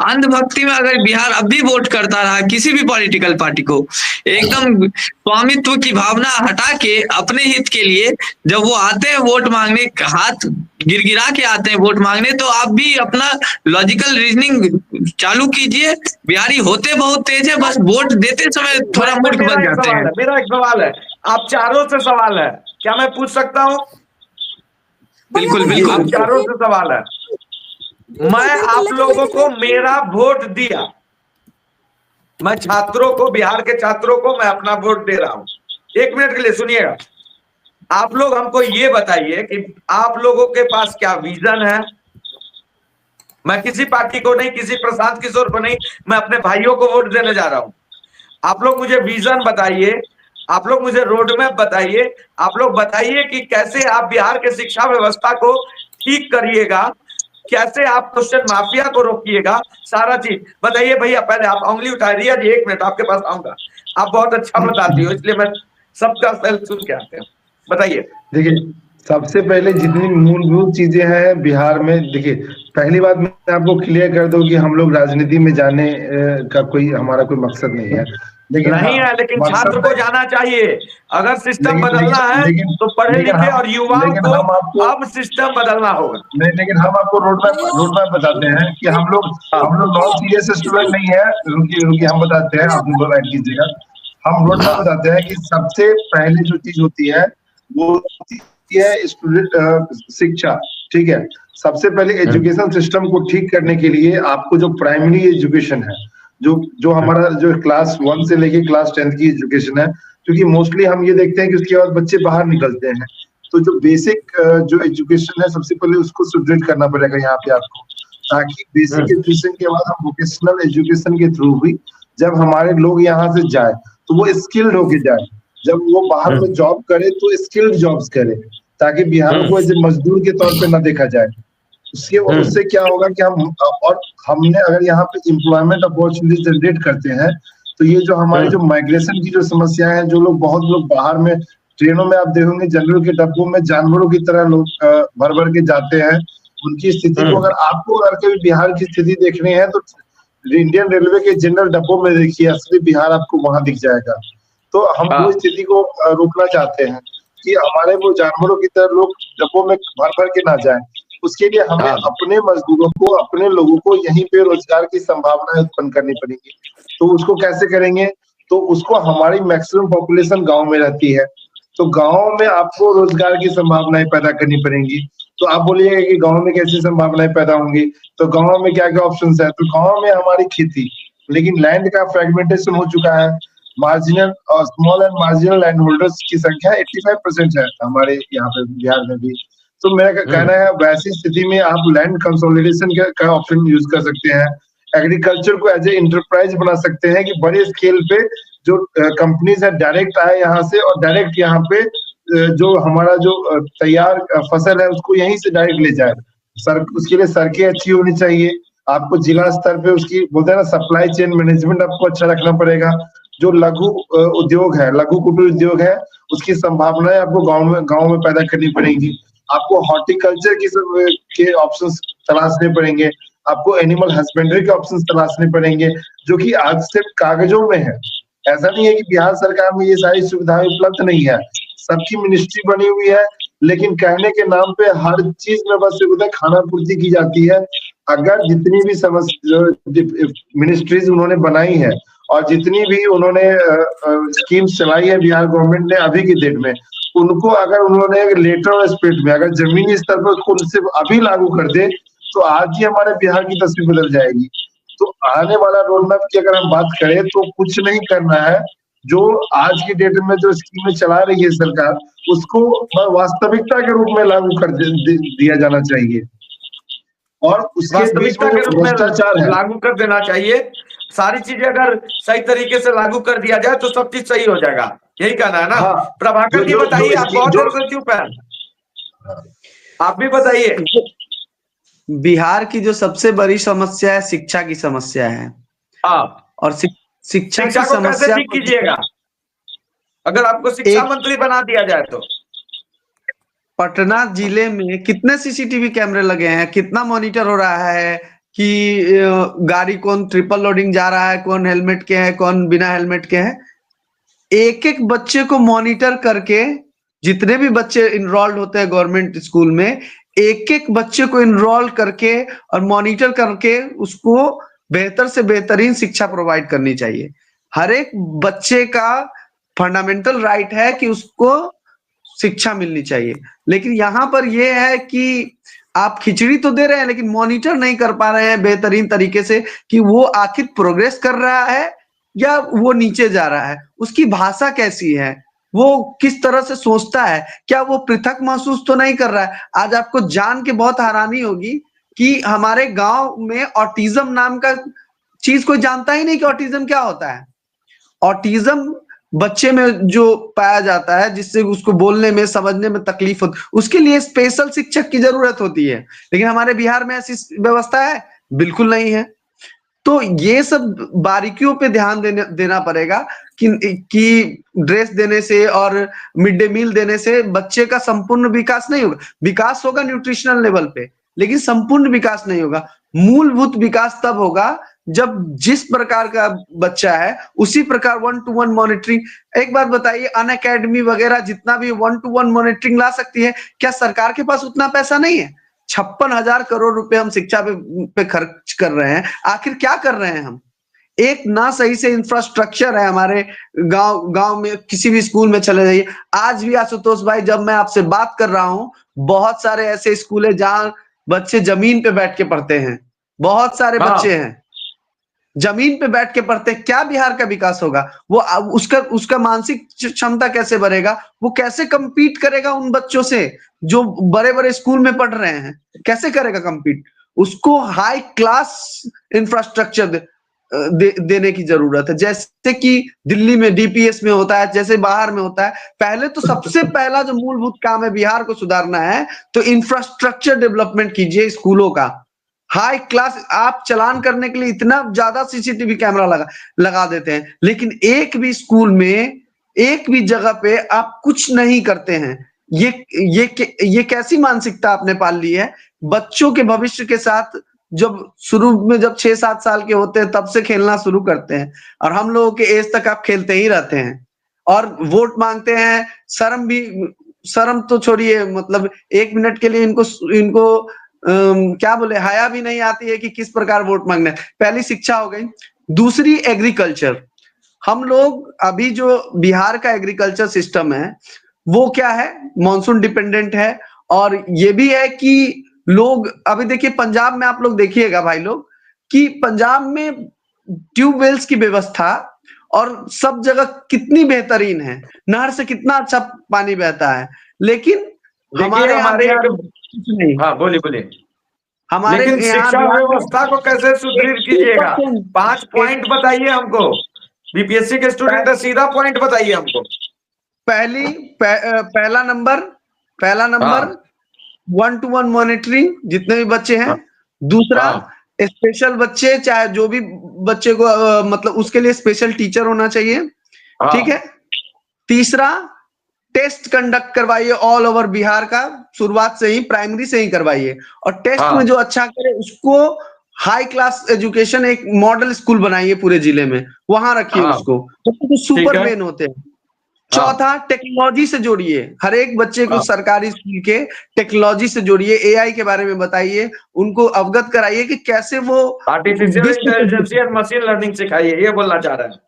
अंधभक्ति में अगर बिहार अब भी वोट करता रहा किसी भी पॉलिटिकल पार्टी को, एकदम स्वामित्व की भावना हटा के अपने हित के लिए जब वो आते हैं वोट मांगने, हाथ गिरगिरा के आते हैं वोट मांगने, तो आप भी अपना लॉजिकल रीजनिंग चालू कीजिए। बिहारी होते बहुत तेज है, बस वोट देते समय थोड़ा मूर्ख बन जाते हैं। मेरा एक सवाल है, आप चारों से सवाल है, क्या मैं पूछ सकता हूँ? बिल्कुल बिल्कुल, आप चारों से सवाल है। मैं आप लोगों को मेरा वोट दिया, मैं छात्रों को, बिहार के छात्रों को मैं अपना वोट दे रहा हूं। 1 मिनट के लिए सुनिएगा। आप लोग हमको ये बताइए कि आप लोगों के पास क्या विजन है। मैं किसी पार्टी को नहीं, किसी प्रशांत किशोर को नहीं, मैं अपने भाइयों को वोट देने जा रहा हूं। आप लोग मुझे विजन बताइए, आप लोग मुझे रोड मैप बताइए, आप लोग बताइए कि कैसे आप बिहार के शिक्षा व्यवस्था को ठीक करिएगा, कैसे आप क्वेश्चन माफिया को रोकिएगा, सारा चीज बताइए। भैया पहले आप उंगली उठा रिया जी, 1 मिनट आपके पास आऊंगा, आप बहुत अच्छा बताती हो इसलिए मैं सबका पहले सुन के आते हैं, बताइए। देखिए, सबसे पहले जितनी मूलभूत चीजें हैं बिहार में, देखिए पहली बात मैं आपको क्लियर कर दूं कि हम लोग राजनीति में जाने का कोई हमारा कोई मकसद नहीं है, लेकिन नहीं है, लेकिन मकसद छात्र को जाना चाहिए। अगर सिस्टम लेकिन बदलना है लेकिन तो पढ़े लेकिन लिखे हम और युवाओं लेकिन को हम आपको अब सिस्टम बदलना होगा। नहीं, लेकिन हम आपको रोड मैप बताते हैं कि हम लोग नॉन सीरियस स्टूडेंट नहीं है। रुकिए हम बताते हैं, आप दोनों ऐड कीजिएगा। हम रोड मैप बताते हैं कि सबसे पहले जो चीज होती है वो है स्टूडेंट शिक्षा, ठीक है। सबसे पहले एजुकेशन सिस्टम को ठीक करने के लिए आपको जो प्राइमरी एजुकेशन है, जो हमारा जो क्लास 1 से लेके क्लास 10 की एजुकेशन है, क्योंकि मोस्टली हम ये देखते हैं कि उसके बाद बच्चे बाहर निकलते हैं, तो जो बेसिक जो एजुकेशन है सबसे पहले उसको सुदृढ़ करना पड़ेगा यहाँ पे आपको, ताकि बेसिक एजुकेशन के बाद हम वोकेशनल एजुकेशन के थ्रू भी जब हमारे लोग यहाँ से जाए तो वो स्किल्ड होके जाए, जब वो बाहर में जॉब करे तो स्किल्ड जॉब्स करे, ताकि बिहार को ऐसे मजदूर के तौर पे ना देखा जाए। उससे क्या होगा कि हमने अगर यहाँ पे एम्प्लॉयमेंट अपॉर्चुनिटी जनरेट करते हैं तो ये जो हमारे जो माइग्रेशन की जो समस्या है, जो बहुत लोग बाहर में ट्रेनों में आप देखोगे जनरल के डब्बों में जानवरों की तरह लोग भर भर के जाते हैं, उनकी स्थिति को अगर आपको अगर कभी बिहार की स्थिति देखनी है तो इंडियन रेलवे के जनरल डब्बों में देखिए, असली बिहार आपको वहां दिख जाएगा। तो हम वो स्थिति को रोकना चाहते हैं कि हमारे वो जानवरों की तरह लोग डब्बों में भर भर के ना जाएं। उसके लिए हमें अपने मजदूरों को, अपने लोगों को यहीं पे रोजगार की संभावनाएं उत्पन्न करनी पड़ेगी। तो उसको कैसे करेंगे? तो उसको हमारी मैक्सिमम पॉपुलेशन गांव में रहती है, तो गांव में आपको रोजगार की संभावनाएं पैदा करनी पड़ेंगी। तो आप बोलिएगा कि गांव में कैसी संभावनाएं पैदा होंगी, तो गांव में क्या क्या ऑप्शंस है? तो गांव में हमारी खेती, लेकिन लैंड का फ्रेगमेंटेशन हो चुका है, मार्जिनल और small and marginal land holders की संख्या 85% है हमारे यहाँ पे बिहार में भी। तो मेरा कहना है वैसी स्थिति में आप लैंड कंसोलिडेशन का ऑप्शन यूज कर सकते हैं, एग्रीकल्चर को एज ए इंटरप्राइज बना सकते हैं कि बड़े स्केल पे जो कंपनीज है डायरेक्ट आए यहाँ से और डायरेक्ट यहाँ पे जो हमारा जो तैयार फसल है उसको यहीं से डायरेक्ट ले जाए। उसके लिए सड़कें अच्छी होनी चाहिए, आपको जिला स्तर पे उसकी बोलते हैं ना सप्लाई चेन मैनेजमेंट आपको अच्छा रखना पड़ेगा। जो लघु उद्योग है, लघु कुटीर उद्योग है, उसकी संभावनाएं आपको गांव में पैदा करनी पड़ेगी। आपको हॉर्टिकल्चर के ऑप्शंस तलाशने पड़ेंगे, आपको एनिमल हस्बेंड्री के ऑप्शंस तलाशने पड़ेंगे, जो कि आज से कागजों में है। ऐसा नहीं है कि बिहार सरकार में ये सारी सुविधाएं उपलब्ध नहीं है, सबकी मिनिस्ट्री बनी हुई है, लेकिन कहने के नाम पे हर चीज में बस खाना पूर्ति की जाती है। अगर जितनी भी मिनिस्ट्रीज उन्होंने बनाई है और जितनी भी उन्होंने स्कीम्स चलाई है बिहार गवर्नमेंट ने अभी की डेट में, उनको अगर उन्होंने लेटर और स्पिरिट में अगर जमीनी स्तर पर उसको उनसे अभी लागू कर दे तो आज ही हमारे बिहार की तस्वीर बदल जाएगी। तो आने वाला रोड मैप की अगर हम बात करें तो कुछ नहीं करना है, जो आज की डेट में जो स्कीमें चला रही है सरकार उसको वास्तविकता के रूप में लागू कर दिया जाना चाहिए, और उसके बीच में भ्रष्टाचार है लागू कर देना चाहिए। सारी चीजें अगर सही तरीके से लागू कर दिया जाए तो सब चीज सही हो जाएगा, यही कहना है ना? हाँ, प्रभाकर जी बताइए, आप बहुत देर से चुप हैं, आप भी बताइए। बिहार की जो सबसे बड़ी समस्या है शिक्षा की समस्या है। और शिक्षा की समस्या ठीक कीजिएगा अगर आपको शिक्षा मंत्री बना दिया जाए तो। पटना जिले में कितने सीसीटीवी कैमरे लगे हैं, कितना मॉनिटर हो रहा है कि गाड़ी कौन ट्रिपल लोडिंग जा रहा है, कौन हेलमेट के है, कौन बिना हेलमेट के है। एक एक बच्चे को मॉनिटर करके, जितने भी बच्चे इनरोल्ड होते हैं गवर्नमेंट स्कूल में, एक एक बच्चे को इनरोल करके और मॉनिटर करके उसको बेहतर से बेहतरीन शिक्षा प्रोवाइड करनी चाहिए। हर एक बच्चे का फंडामेंटल राइट है कि उसको शिक्षा मिलनी चाहिए, लेकिन यहाँ पर यह है कि आप खिचड़ी तो दे रहे हैं लेकिन मॉनिटर नहीं कर पा रहे हैं बेहतरीन तरीके से कि वो आखिर प्रोग्रेस कर रहा है या वो नीचे जा रहा है, उसकी भाषा कैसी है, वो किस तरह से सोचता है, क्या वो पृथक महसूस तो नहीं कर रहा है। आज आपको जान के बहुत हैरानी होगी कि हमारे गांव में ऑटिज्म नाम का चीज कोई जानता ही नहीं कि ऑटिज्म क्या होता है। ऑटिज्म बच्चे में जो पाया जाता है जिससे उसको बोलने में समझने में तकलीफ होती, उसके लिए स्पेशल शिक्षक की जरूरत होती है। लेकिन हमारे बिहार में ऐसी व्यवस्था है? बिल्कुल नहीं है। तो ये सब बारीकियों पे ध्यान देना पड़ेगा कि ड्रेस देने से और मिड डे मील देने से बच्चे का संपूर्ण विकास नहीं होगा। विकास होगा न्यूट्रिशनल लेवल पे, लेकिन संपूर्ण विकास नहीं होगा। मूलभूत विकास तब होगा जब जिस प्रकार का बच्चा है उसी प्रकार 1-to-1 मॉनिटरिंग। एक बात बताइए, अनअकैडमी वगैरह जितना भी 1-to-1 मॉनिटरिंग ला सकती है, क्या सरकार के पास उतना पैसा नहीं है? 56,000 करोड़ रुपए हम शिक्षा पे खर्च कर रहे हैं। आखिर क्या कर रहे हैं हम? एक ना सही से इंफ्रास्ट्रक्चर है हमारे गांव में, किसी भी स्कूल में चले जाइए। आज भी आशुतोष भाई, जब मैं आपसे बात कर रहा हूं, बहुत सारे ऐसे स्कूल है जहां बच्चे जमीन पे बैठ के पढ़ते हैं। बहुत सारे बच्चे हैं जमीन पे बैठ के पढ़ते हैं। क्या बिहार का विकास होगा? वो उसका मानसिक क्षमता कैसे बढ़ेगा? वो कैसे compete करेगा उन बच्चों से जो बड़े बड़े स्कूल में पढ़ रहे हैं? कैसे करेगा compete? उसको हाई क्लास इंफ्रास्ट्रक्चर देने की जरूरत है, जैसे कि दिल्ली में डीपीएस में होता है, जैसे बाहर में होता है। पहले तो सबसे पहला जो मूलभूत काम है बिहार को सुधारना है, तो इंफ्रास्ट्रक्चर डेवलपमेंट कीजिए स्कूलों का। हाई क्लास, आप चलान करने के लिए इतना ज्यादा सीसीटीवी कैमरा लगा देते हैं, लेकिन एक भी स्कूल में, एक भी जगह पे आप कुछ नहीं करते हैं। ये कैसी मानसिकता आपने पाल ली है? बच्चों के भविष्य के साथ जब शुरू में, जब 6-7 साल के होते हैं तब से खेलना शुरू करते हैं, और हम लोगों के एज तक आप खेलते ही रहते हैं और वोट मांगते हैं। शर्म तो छोड़िए, मतलब 1 मिनट के लिए इनको क्या बोले, हया भी नहीं आती है कि किस प्रकार वोट मांगना है। पहली शिक्षा हो गई। दूसरी एग्रीकल्चर। हम लोग अभी जो बिहार का एग्रीकल्चर सिस्टम है वो क्या है, मॉनसून डिपेंडेंट है। और ये भी है कि लोग, अभी देखिए पंजाब में, आप लोग देखिएगा भाई लोग, कि पंजाब में ट्यूबवेल्स की व्यवस्था और सब जगह कितनी बेहतरीन है, नहर से कितना अच्छा पानी बहता है। लेकिन हमारे नहीं, हाँ बोलिए। हमारे लेकिन शिक्षा व्यवस्था को कैसे सुदृढ़ कीजिएगा? 5 पॉइंट बताइए हमको। बीपीएससी के स्टूडेंट है, सीधा पॉइंट बताइए हमको। पहला नंबर 1-to-1 मॉनिटरिंग, जितने भी बच्चे हैं। दूसरा, स्पेशल बच्चे, चाहे जो भी बच्चे को मतलब उसके लिए स्पेशल टीचर होना चाहिए, ठीक है। तीसरा, टेस्ट कंडक्ट करवाइए ऑल ओवर बिहार का, शुरुआत से ही, प्राइमरी से ही करवाइए, और टेस्ट में जो अच्छा करे उसको हाई क्लास एजुकेशन, एक मॉडल स्कूल बनाइए पूरे जिले में, वहां रखिए उसको, तो सुपरमैन होते हैं। चौथा, टेक्नोलॉजी से जोड़िए, हर एक बच्चे को सरकारी स्कूल के टेक्नोलॉजी से जोड़िए, एआई के बारे में बताइए, उनको अवगत कराइए कि कैसे वो आर्टिफिशियल इंटेलिजेंस और मशीन लर्निंग सिखाइए, ये बोलना चाह रहे हैं।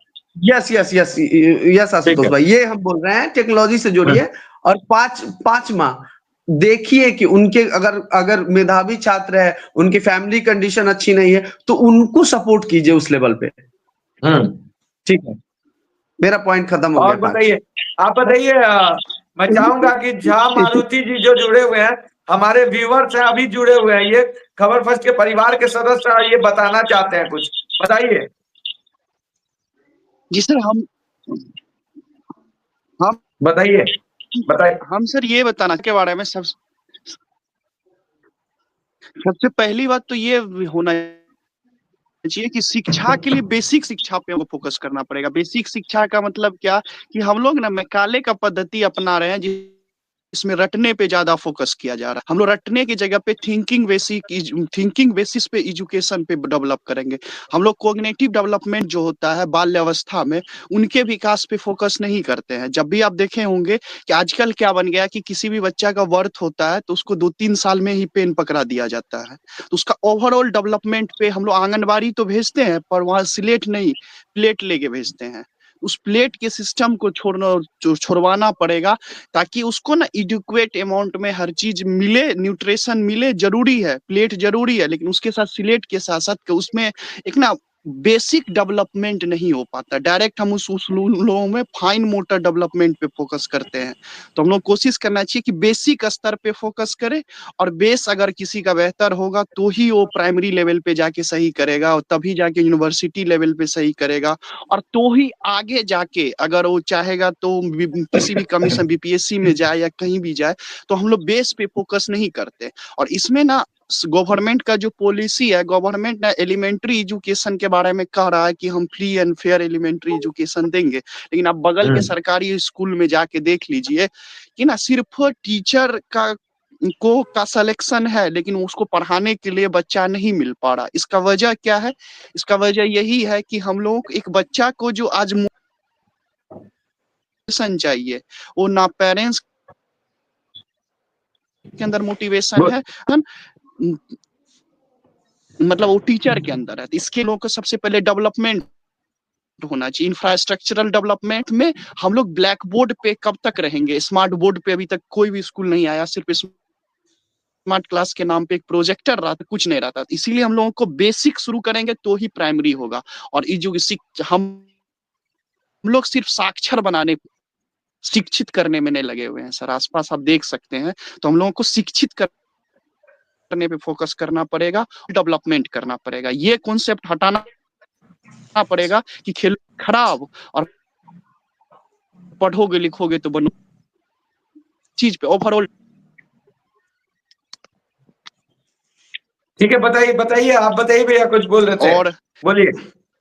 यस आशुतोष भाई, ये हम बोल रहे हैं, टेक्नोलॉजी से जोड़िए। और पांचवा, देखिए कि उनके अगर मेधावी छात्र है, उनकी फैमिली कंडीशन अच्छी नहीं है, तो उनको सपोर्ट कीजिए उस लेवल पे। ठीक है, मेरा पॉइंट खत्म हो गया। और बताइए, आप बताइए। मैं चाहूंगा कि झा मारुति जी जो जुड़े हुए हैं, हमारे व्यूअर्स हैं, अभी जुड़े हुए हैं, ये खबर फर्स्ट के परिवार के सदस्य, ये बताना चाहते हैं कुछ, बताइए। जी सर, हम बताइए। हम सर ये बताना के बारे में सबसे पहली बात तो ये होना चाहिए कि शिक्षा के लिए बेसिक शिक्षा पे हमको फोकस करना पड़ेगा। बेसिक शिक्षा का मतलब क्या, कि हम लोग ना मैकाले का पद्धति अपना रहे हैं, इसमें रटने पे ज्यादा फोकस किया जा रहा है। हम लोग रटने की जगह पे थिंकिंग बेसिस पे एजुकेशन पे डेवलप करेंगे। हम लोग कोग्निटिव डेवलपमेंट जो होता है बाल्यावस्था में, उनके विकास पे फोकस नहीं करते हैं। जब भी आप देखे होंगे कि आजकल क्या बन गया कि किसी भी बच्चा का बर्थ होता है तो उसको 2-3 साल में ही पेन पकड़ा दिया जाता है। तो उसका ओवरऑल डेवलपमेंट पे हम लोग आंगनबाड़ी तो भेजते हैं, पर वहाँ स्लेट नहीं, प्लेट लेके भेजते हैं। उस प्लेट के सिस्टम को छोड़वाना पड़ेगा, ताकि उसको ना एडिक्वेट अमाउंट में हर चीज मिले, न्यूट्रिशन मिले। जरूरी है, प्लेट जरूरी है, लेकिन उसके साथ स्लेट के साथ साथ उसमें एक ना बेसिक डेवलपमेंट नहीं हो पाता। डायरेक्ट हम उस लोगों में फाइन मोटर डेवलपमेंट पे फोकस करते हैं। तो हम लोग कोशिश करना चाहिए कि बेसिक स्तर पे फोकस करें, और बेस अगर किसी का बेहतर होगा तो ही वो प्राइमरी लेवल पे जाके सही करेगा, और तभी जाके यूनिवर्सिटी लेवल पे सही करेगा, और तो ही आगे जाके अगर वो चाहेगा तो किसी भी कमीशन बीपीएससी में जाए या कहीं भी जाए। तो हम लोग बेस पे फोकस नहीं करते। और इसमें ना गवर्नमेंट का जो पॉलिसी है, गवर्नमेंट ना एलिमेंट्री एजुकेशन के बारे में कह रहा है कि हम free and fair elementary education देंगे, लेकिन आप बगल के सरकारी स्कूल में जाके देख लीजिए कि ना सिर्फ टीचर का सिलेक्शन है, लेकिन उसको पढ़ाने के लिए बच्चा नहीं मिल पा रहा। इसका वजह क्या है? इसका वजह यही है कि हम लोग एक बच्चा को जो आज चाहिए, वो ना पेरेंट्स के अंदर मोटिवेशन है, मतलब वो टीचर के अंदर है। इसके लोगों को सबसे पहले डेवलपमेंट होना चाहिए। इंफ्रास्ट्रक्चरल डेवलपमेंट में हम लोग ब्लैक बोर्ड पे कब तक रहेंगे? स्मार्ट बोर्ड पे अभी तक कोई भी स्कूल नहीं आया, सिर्फ स्मार्ट क्लास के नाम पे एक प्रोजेक्टर रहा था, कुछ नहीं रहा था। इसीलिए हम लोगों को बेसिक शुरू करेंगे तो ही प्राइमरी होगा। और हम लोग सिर्फ साक्षर बनाने, शिक्षित करने में नहीं लगे हुए हैं सर। आसपास आप देख सकते हैं। तो हम लोगों को शिक्षित करने पे फोकस करना पड़ेगा, डेवलपमेंट करना पड़ेगा। ये कॉन्सेप्ट हटाना पड़ेगा कि खेल खराब और पढ़ोगे लिखोगे तो बनो चीज पे ओवरऑल। ठीक है, बताइए आप बताइए भैया, कुछ बोल रहे थे। और बोलिए।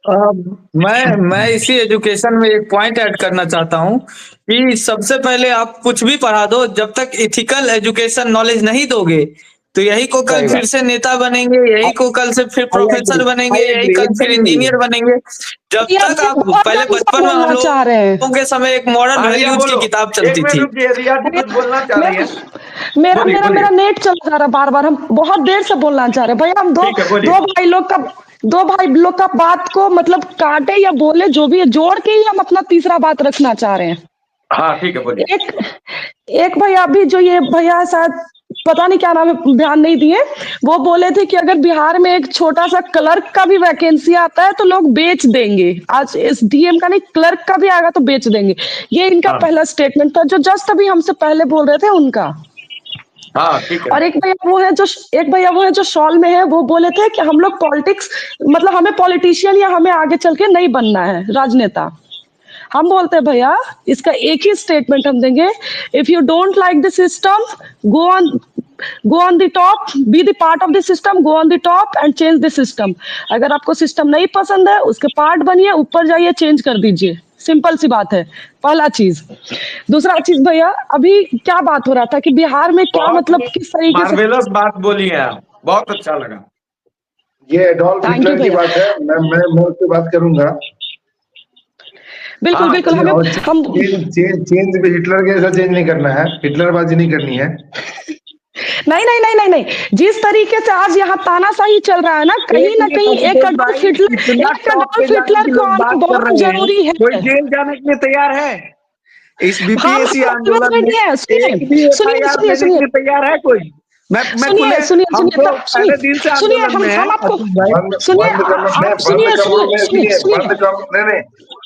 मैं इसी एजुकेशन में एक पॉइंट ऐड करना चाहता हूँ कि सबसे पहले आप कुछ भी पढ़ा दो, जब तक इथिकल एजुकेशन नॉलेज नहीं दोगे तो यही को कल फिर से नेता बनेंगे, यही को कल से फिर प्रोफेसर बनेंगे, यही कल फिर इंजीनियर बनेंगे। जब तक आप पहले बचपन में हम लोगों के समय एक मॉडर्न वैल्यूज की किताब चलती थी। बोलना चाह रही है। मेरा नेट चल जा रहा बार बार, हम बहुत देर से बोलना चाह रहे हैं भैया। हम दो भाई लोग का बात को मतलब काटे या बोले जो भी है, जोड़ के ही हम अपना तीसरा बात रखना चाह रहे हैं। हाँ ठीक है, बोलिए। एक भैया अभी जो ये भैया शायद पता नहीं क्या नाम है, ध्यान नहीं दिए, वो बोले थे कि अगर बिहार में एक छोटा सा क्लर्क का भी वैकेंसी आता है तो लोग बेच देंगे। आज एसडीएम का नहीं, क्लर्क का भी आएगा तो बेच देंगे। ये इनका पहला स्टेटमेंट था जो जस्ट अभी हमसे पहले बोल रहे थे उनका। हाँ ठीक है। और एक भैया वो है जो शॉल में है, वो बोले थे कि हम लोग पॉलिटिक्स मतलब हमें पॉलिटिशियन या हमें आगे चल के नहीं बनना है राजनेता। हम बोलते हैं भैया इसका एक ही स्टेटमेंट हम देंगे, if you don't like the system go on the top, be the part of the system, go on the top and change the system. अगर आपको सिस्टम नहीं पसंद है उसके पार्ट बनिए, ऊपर जाइए, चेंज कर दीजिए। सिंपल सी बात है, पहला चीज। दूसरा चीज भैया, अभी क्या बात हो रहा था कि बिहार में क्या मतलब किस तरीके से मार्वेलस बात बोली है आप, बहुत अच्छा लगा। ये एडोल्फ हिटलर की बात है। मैं उससे बात करूंगा। बिल्कुल बिल्कुल। हम चेंज भी हिटलर के जैसा चेंज नहीं करना है, हिटलरबाजी नहीं करनी है। नहीं, जिस तरीके से आज यहाँ तानाशाही चल रहा है ना, कहीं ना कहीं एक अडोल्फ हिटलर को आना बहुत जरूरी है। कोई जेल जाने के लिए तैयार है इस बीपीएससी आंदोलन में? सुनिए तैयार है कोई? सुनिए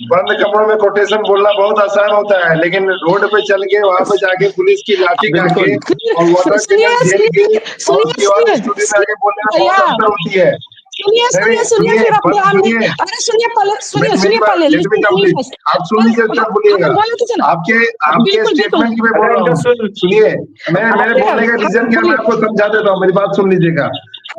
बंद कमरों में कोटेशन बोलना बहुत आसान होता है, लेकिन रोड पे चल के वहां पे जाके पुलिस की लाठी खाके और वाटर झेल के और उसके बाद स्टूडियो में आके बोलने में बहुत अंतर होती है। सुनिए फिर आप ध्यान में, अरे सुनिए पहले आप सुन लीजिए तब बोलिएगा। आपके स्टेटमेंट की मैं बोल रहा हूँ, सुनिए। मेरे बोलने का रीजन क्या, मैं आपको समझा देता हूँ, मेरी बात सुन लीजिएगा।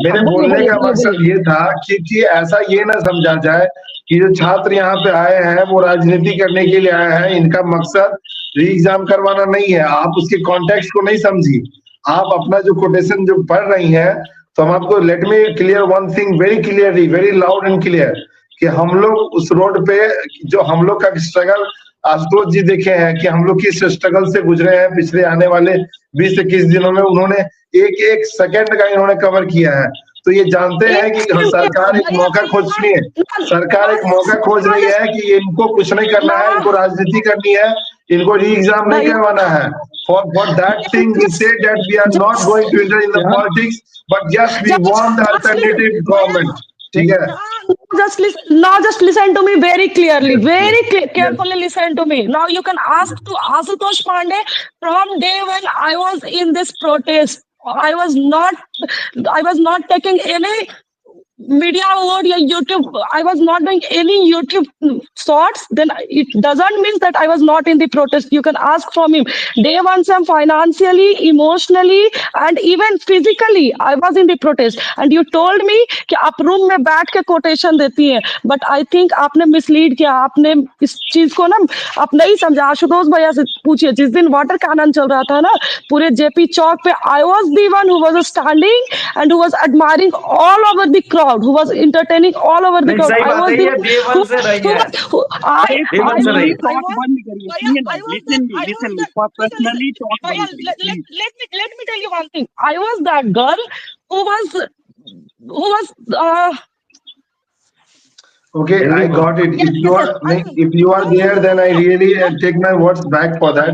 मेरे बोलने का मकसद ये था कि ऐसा ये ना समझा जाए कि जो छात्र यहाँ पे आए हैं वो राजनीति करने के लिए आए हैं, इनका मकसद री एग्जाम करवाना नहीं है। आप उसके कॉन्टेक्स्ट को नहीं समझी, आप अपना जो कोटेशन जो पढ़ रही हैं, तो हम आपको let me clear one thing very clearly, very loud and clear, कि हम लोग उस रोड पे जो हम लोग का स्ट्रगल आशुतोष जी देखे हैं कि हम लोग किस स्ट्रगल से गुजरे हैं पिछले आने वाले 20-21 दिनों में। उन्होंने एक एक सेकंड का इन्होंने कवर किया है, तो ये जानते हैं कि सरकार एक मौका खोज रही है, सरकार एक मौका खोज रही है कि इनको कुछ नहीं करना है, इनको राजनीति करनी है, इनको री एग्जाम नहीं करवाना है। For that thing we say that we are not going to enter in the politics, but yes we want the alternative government. ठीक है। Now just listen to me very clearly, carefully listen to me. Now you can ask to Ashutosh Pandey. From day when I was in this protest, I was not taking any media award या YouTube. I was not doing any YouTube shorts. Then it doesn't mean that I was not in the protest. You can ask from him. Day one से financially, emotionally and even physically I was in the protest. And you told me कि आप room में बैठ के quotation देती हैं. But I think आपने mislead किया. आपने इस चीज को ना आप नहीं समझा. आशुतोष भैया से पूछिए. जिस दिन वाटर कैनन चल रहा था ना पूरे जेपी चौक पे, I was the one who was standing and who was admiring all over the crowd, who was entertaining all over the crowd. I was the देवन से रही है। देवन से रही है। Personally talk Bhaiya, बंद करिए, please. let me tell you one thing. I was that girl who was Okay, I got it. If you are there, then I really take my words back for that.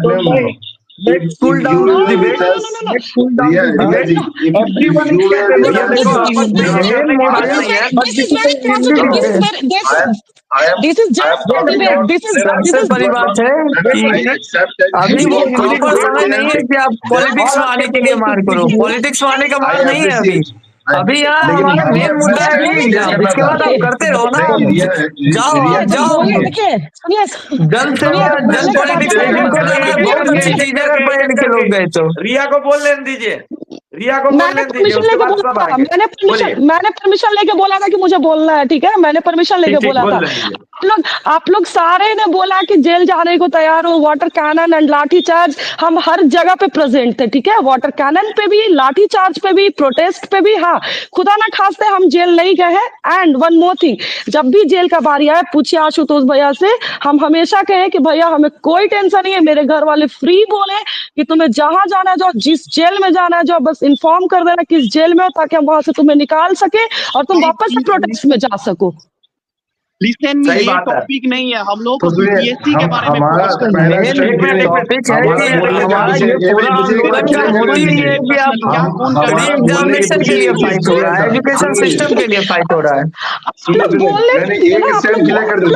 Let's cool down you the were debate. with us, Let's cool down the Riya debate. ji, if Everyone you is were capable with of us, this is very positive. This is just a debate. This सबसे is बड़ी बात है कि अभी वो proper समय नहीं है कि आप पॉलिटिक्स में आने के लिए मार करो। पॉलिटिक्स में आने का मार नहीं है अभी। अभी यहाँ हमारा मेन मुद्दा है अभी एग्जाम। इसके बाद आप करते रहो ना। जाओ जन से जन पॉलिटिक्स में जिनको जाना है बहुत अच्छी चीज है अगर पढ़े लिखे लोग गए तो। रिया को बोल लेने दीजिए। रिया को बोल मैंने लेने दीजिए, परमिशन उसके लेके बाद बोला सब था। आएंगे। बोलिए। मैंने परमिशन लेके बोला था कि मुझे बोलना है, ठीक है। मैंने परमिशन लेके ठीक, बोला बोल था। लेंगे। आप लोग सारे ने बोला कि जेल जाने को तैयार हो। वाटर कैनन एंड लाठी चार्ज हम हर जगह पे प्रेजेंट थे, ठीक है। वाटर कैनन पे भी, लाठी चार्ज पे भी, प्रोटेस्ट पे भी। हाँ, खुदा ना खास्ते हम जेल नहीं गए हैं। एंड वन मोर थिंग, जब भी जेल का बारी आए पूछिए आशुतोष भैया से। हम हमेशा कहे कि भैया हमें कोई टेंशन नहीं है। मेरे घर वाले फ्री बोले कि तुम्हें जहां जाना जाओ, जिस जेल में जाना जाओ, बस इन्फॉर्म कर देना किस जेल में हो ताकि हम वहां से तुम्हें निकाल सके और तुम वापस से प्रोटेस्ट में जा सको। लिसन, सही ये बात है। टॉपिक नहीं है। हम लोग तो को बीपीएससी के बारे में हमारा फोकस करना पहला है। स्टेप टॉपिक है कि हमारा ये पूरा आंदोलन का मोटिव ही है कि आप री एग्जामिनेशन के लिए फाइट हो रहा है, एजुकेशन सिस्टम के लिए फाइट हो रहा है। आप लोग बोलने दीजिए ना, आप लोग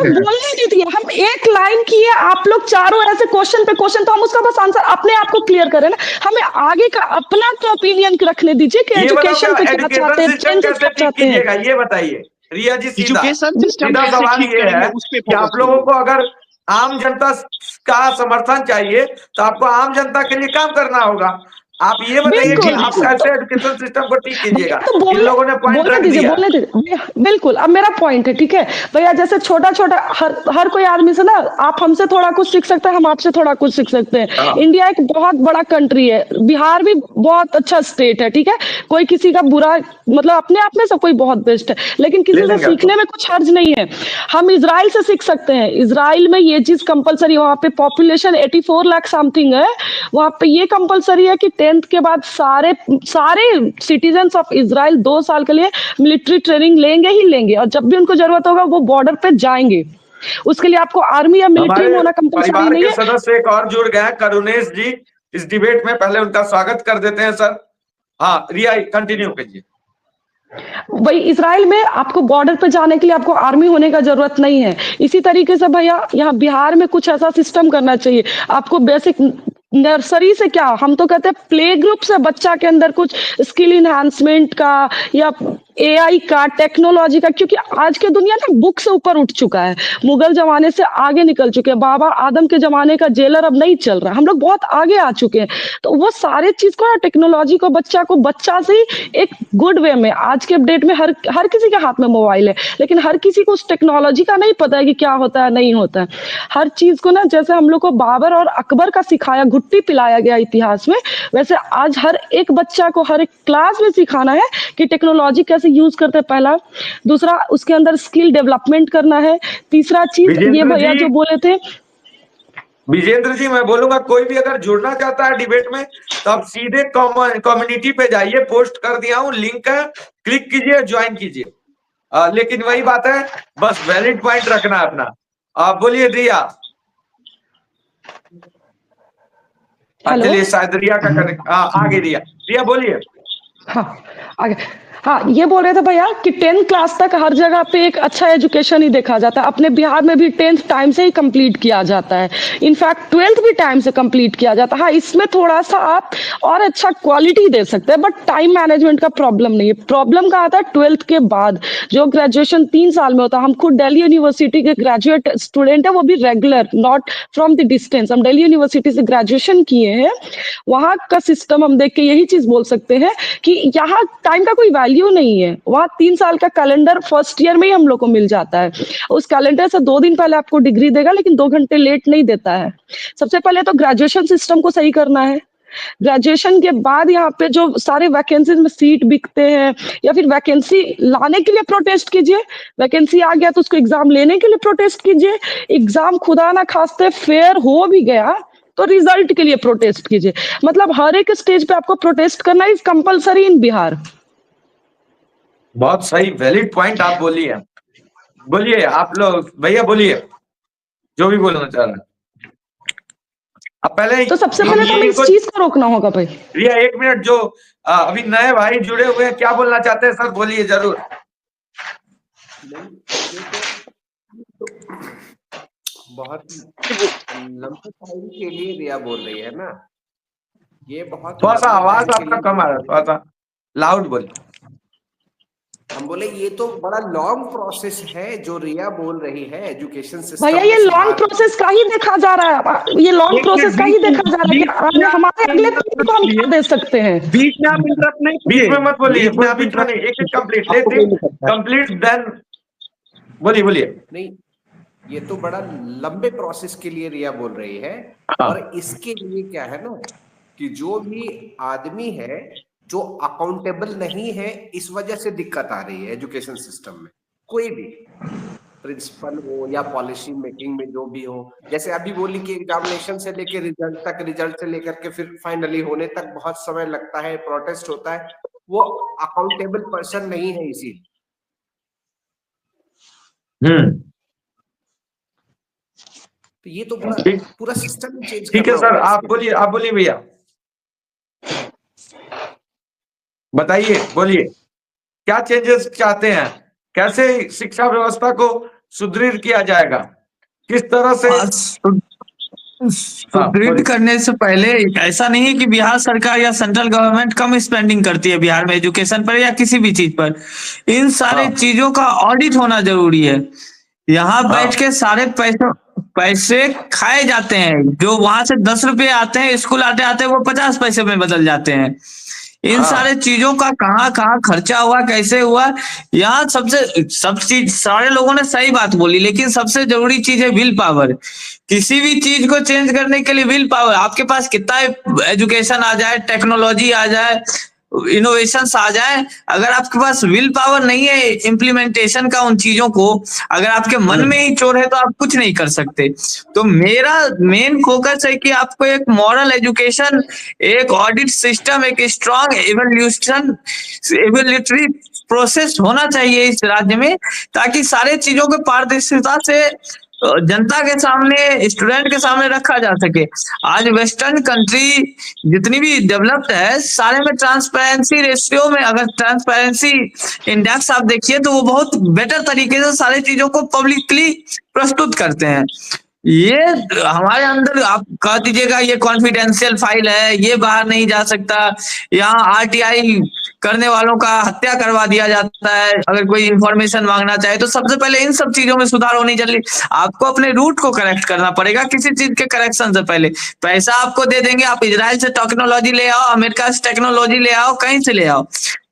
बोलने दीजिए। हम एक लाइन किए, आप लोग चारों ऐसे क्वेश्चन पे क्वेश्चन, तो हम उसका बस आंसर अपने आप को क्लियर करें ना। हमें आगे का अपना तो ओपिनियन रखने दीजिए कि एजुकेशन पे क्या चाहते हैं, चेंजेस क्या चाहते हैं। ये बताइए रिया जी। एजुकेशन सिस्टम सीधा कैसे सवाल ठीक ये करेंगे है उस पे कि आप लोगों को अगर आम जनता का समर्थन चाहिए तो आपको आम जनता के लिए काम करना होगा। आप ये बताइए कि आप कैसे एजुकेशन सिस्टम को ठीक कीजिएगा। तो इन लोगों ने पॉइंट रख दिया। बोलने दीजिए। बिल्कुल, अब मेरा पॉइंट है, ठीक है भैया। जैसे छोटा छोटा हर कोई आदमी से ना, आप हमसे थोड़ा कुछ सीख सकते हैं, हम आपसे थोड़ा कुछ सीख सकते हैं। इंडिया एक बहुत बड़ा कंट्री है, बिहार भी बहुत अच्छा स्टेट है, ठीक है। कोई किसी का बुरा मतलब अपने आप में सब कोई बहुत बेस्ट है, लेकिन किसी से सीखने में कुछ हर्ज नहीं है। हम इजराइल से सीख सकते हैं। इजराइल में ये चीज कंपलसरी, वहां पे पॉपुलेशन 84 लाख समथिंग है। वहां पे ये कंपलसरी है कि 10th के बाद सारे सिटीजन्स ऑफ इजराइल 2 साल के लिए मिलिट्री ट्रेनिंग लेंगे ही लेंगे, और जब भी उनको जरूरत होगा वो बॉर्डर पे जाएंगे। उसके लिए आपको आर्मी या मिलिट्री में होना कंपलसरी नहीं है। सदस्य एक और जुड़ गए, करुणेश जी, इस डिबेट में। पहले उनका स्वागत कर देते हैं सर। हाँ रिया कंटिन्यू कीजिए। भाई इजराइल में आपको बॉर्डर पे जाने के लिए आपको आर्मी होने का जरूरत नहीं है। इसी तरीके से भैया यहाँ बिहार में कुछ ऐसा सिस्टम करना चाहिए। आपको बेसिक नर्सरी से क्या, हम तो कहते हैं प्ले ग्रुप से बच्चा के अंदर कुछ स्किल इन्हांसमेंट का या एआई का, टेक्नोलॉजी का, क्योंकि आज के दुनिया ना बुक से ऊपर उठ चुका है। मुगल जमाने से आगे निकल चुके हैं। बाबा आदम के जमाने का जेलर अब नहीं चल रहा। हम लोग बहुत आगे आ चुके हैं। तो वो सारे चीज को, टेक्नोलॉजी को बच्चा से ही एक गुड वे में, आज के अपडेट में हर किसी के हाथ में मोबाइल है, लेकिन हर किसी को उस टेक्नोलॉजी का नहीं पता है कि क्या होता है नहीं होता है। हर चीज को ना, जैसे हम लोग को बाबर और अकबर का सिखाया, घुट्टी पिलाया गया इतिहास में, वैसे आज हर एक बच्चा को हर एक क्लास में सिखाना है कि टेक्नोलॉजी कैसे यूज करते हैं। पहला, दूसरा उसके अंदर स्किल डेवलपमेंट करना है। तीसरा चीज ये भैया जो बोले थे, विजेंद्र जी, मैं बोलूंगा कोई भी अगर जुड़ना चाहता है डिबेट में तो आप सीधे कम्युनिटी पे जाइए, पोस्ट कर दिया हूं, लिंक है, क्लिक कीजिए, ज्वाइन कीजिए। लेकिन वही बात है, बस वैलिड पॉइंट रखना अपना। आप बोलिए रिया। चलिए शायद रिया का कनेक्ट आगे। रिया बोलिए। हाँ आगे। हाँ, ये बोल रहे थे भैया कि 10th क्लास तक हर जगह पे एक अच्छा एजुकेशन ही देखा जाता है। अपने बिहार में भी 10th टाइम से ही कंप्लीट किया जाता है। इनफैक्ट 12th भी टाइम से कंप्लीट किया जाता है। हाँ, इसमें थोड़ा सा आप और अच्छा क्वालिटी दे सकते हैं, बट टाइम मैनेजमेंट का प्रॉब्लम नहीं है। प्रॉब्लम कहाँ आता है 12th के बाद, जो ग्रेजुएशन 3 साल में होता है। हम खुद दिल्ली यूनिवर्सिटी के ग्रेजुएट स्टूडेंट है, वो भी regular, not from the distance. हम दिल्ली यूनिवर्सिटी से ग्रेजुएशन किए हैं। वहां का सिस्टम हम देख के यही चीज बोल सकते हैं कि यहाँ टाइम का कोई वैल्यू नहीं है। वहाँ 3 साल का कैलेंडर फर्स्ट ईयर में ही हम लोग को मिल जाता है। उस कैलेंडर से 2 दिन पहले आपको डिग्री देगा, लेकिन 2 घंटे लेट नहीं देता है। सबसे पहले तो ग्रेजुएशन सिस्टम को सही करना है। ग्रेजुएशन के बाद यहाँ पे जो सारे वैकेंसीज में सीट बिकते हैं, या फिर वैकेंसी लाने के लिए प्रोटेस्ट कीजिए। वैकेंसी आ गया तो उसको एग्जाम लेने के लिए प्रोटेस्ट कीजिए। एग्जाम खुदा ना खास्ते फेयर हो भी गया तो रिजल्ट के लिए प्रोटेस्ट कीजिए। मतलब हर एक स्टेज पे आपको प्रोटेस्ट करना इज कंपलसरी इन बिहार। बहुत सही वैलिड पॉइंट आप बोलिए। बोलिए आप लोग भैया, बोलिए जो भी बोलना चाह रहे हैं। अब पहले तो सबसे पहले तो हमें इस चीज को रोकना होगा भाई। रिया 1 मिनट, जो अभी नए भाई जुड़े हुए हैं, क्या बोलना चाहते हैं सर? बोलिए जरूर। बहुत लंबे टाइम के लिए रिया बोल रही है ना, ये बहुत थोड़ा सा लंबे आवाज टाइम के आपका लिए कम आ रहा है, थोड़ा सा लाउड बोलिए। हम बोले ये तो बड़ा लॉन्ग प्रोसेस है जो रिया बोल रही है एजुकेशन सिस्टम। भैया ये लॉन्ग प्रोसेस का ही देखा जा रहा है। ये लॉन्ग प्रोसेस का ही देखा जा रहा है। हमारे अगले पीढ़ी को हम क्या दे सकते हैं? बीच में आप इंटरप्ट नहीं बीच में मत बोलिए, बीच में नहीं, एक कंप्लीट लेते कंप्लीट देन बोलिए बोलिए। नहीं, ये तो बड़ा लंबे प्रोसेस के लिए रिया बोल रही है। और इसके लिए क्या है ना कि जो भी आदमी है जो अकाउंटेबल नहीं है, इस वजह से दिक्कत आ रही है एजुकेशन सिस्टम में। कोई भी प्रिंसिपल हो या पॉलिसी मेकिंग में जो भी हो, जैसे अभी बोली कि एग्जामिनेशन से लेकर रिजल्ट तक, रिजल्ट से लेकर के फिर फाइनली होने तक बहुत समय लगता है, प्रोटेस्ट होता है, वो अकाउंटेबल पर्सन नहीं है इसीलिए। तो ये तो पूरा सिस्टम चेंज। ठीक है सर, आप बोलिए भैया, बताइए, बोलिए क्या चेंजेस चाहते हैं? कैसे शिक्षा व्यवस्था को सुदृढ़ किया जाएगा? किस तरह से सुदृढ़ करने से पहले ऐसा नहीं है कि बिहार सरकार या सेंट्रल गवर्नमेंट कम स्पेंडिंग करती है बिहार में एजुकेशन पर या किसी भी चीज पर। इन सारे चीजों का ऑडिट होना जरूरी है। यहाँ बैठ के सारे पैसे खाए जाते हैं। जो वहां से 10 रुपए आते हैं स्कूल आते आते वो 50 पैसे में बदल जाते हैं। इन सारे चीजों का कहाँ खर्चा हुआ, कैसे हुआ, यहाँ सब चीज सारे लोगों ने सही बात बोली, लेकिन सबसे जरूरी चीज है विल पावर। किसी भी चीज को चेंज करने के लिए विल पावर, आपके पास कितना एजुकेशन आ जाए, टेक्नोलॉजी आ जाए, इनोवेशंस आ जाए, अगर आपके पास विल पावर नहीं है इम्प्लीमेंटेशन का उन चीजों को, अगर आपके मन में ही चोर है तो आप कुछ नहीं कर सकते। तो मेरा मेन फोकस है कि आपको एक मॉरल एजुकेशन, एक ऑडिट सिस्टम, एक स्ट्रॉन्ग एवल्यूटरी प्रोसेस होना चाहिए इस राज्य में, ताकि सारे चीजों को पारदर्शिता से जनता के सामने, स्टूडेंट के सामने रखा जा सके। आज वेस्टर्न कंट्री जितनी भी डेवलप्ड है, सारे में ट्रांसपेरेंसी रेशियो में, अगर ट्रांसपेरेंसी इंडेक्स आप देखिए तो वो बहुत बेटर तरीके से सारी चीजों को पब्लिकली प्रस्तुत करते हैं। ये हमारे अंदर आप कह दीजिएगा ये कॉन्फिडेंशियल फाइल है, ये बाहर नहीं जा सकता, यहाँ आरटीआई करने वालों का हत्या करवा दिया जाता है अगर कोई इंफॉर्मेशन मांगना चाहे। तो सबसे पहले इन सब चीजों में सुधार होनी चाहिए। आपको अपने रूट को करेक्ट करना पड़ेगा। किसी चीज के करेक्शन से पहले पैसा आपको दे देंगे, आप इजराइल से टेक्नोलॉजी ले आओ, अमेरिका से टेक्नोलॉजी ले आओ, कहीं से ले आओ,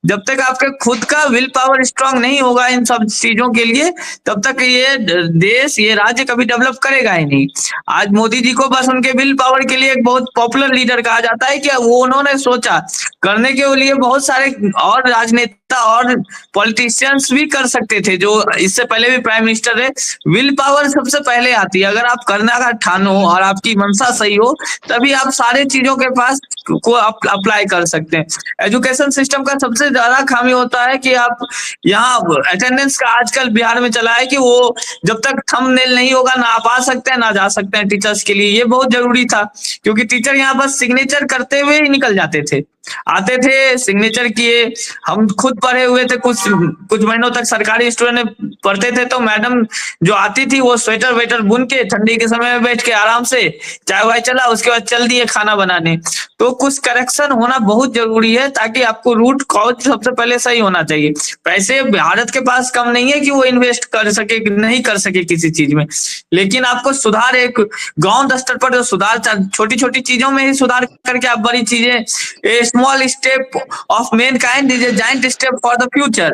जब तक आपके खुद का विल पावर स्ट्रांग नहीं होगा इन सब चीजों के लिए, तब तक ये देश, ये राज्य कभी डेवलप करेगा ही नहीं। आज मोदी जी को बस उनके विल पावर के लिए एक बहुत पॉपुलर लीडर कहा जाता है कि वो उन्होंने सोचा करने के लिए बहुत सारे और राजनेता और पॉलिटिशियंस भी कर सकते थे जो इससे पहले भी प्राइम मिनिस्टर रहे। विल पावर सबसे पहले आती है। अगर आप करना का ठानो और आपकी मंशा सही हो, तभी आप सारे चीजों के पास को अप्लाई कर सकते हैं। एजुकेशन सिस्टम का सबसे ज्यादा खामी होता है कि आप यहाँ अटेंडेंस का आजकल बिहार में चला है कि वो जब तक थंबनेल नहीं होगा ना आप आ सकते हैं ना जा सकते हैं टीचर्स के लिए। ये बहुत जरूरी था, क्योंकि टीचर यहाँ बस सिग्नेचर करते हुए ही निकल जाते थे। आते थे, सिग्नेचर किए। हम खुद पढ़े हुए थे, कुछ महीनों तक सरकारी स्टूडेंट में पढ़ते थे, तो मैडम जो आती थी वो स्वेटर वेटर बुन के ठंडी के समय में बैठ के आराम से चाय वाय चला, उसके बाद चल दिए खाना बनाने। तो कुछ करेक्शन होना बहुत जरूरी है, ताकि आपको रूट कॉज सबसे पहले सही होना चाहिए। पैसे भारत के पास कम नहीं है कि वो इन्वेस्ट कर सके, नहीं कर सके किसी चीज में, लेकिन आपको सुधार एक गांव स्तर पर जो सुधार, छोटी छोटी चीजों में ही सुधार करके आप बड़ी चीजें, a small step of mankind is a giant step for the future.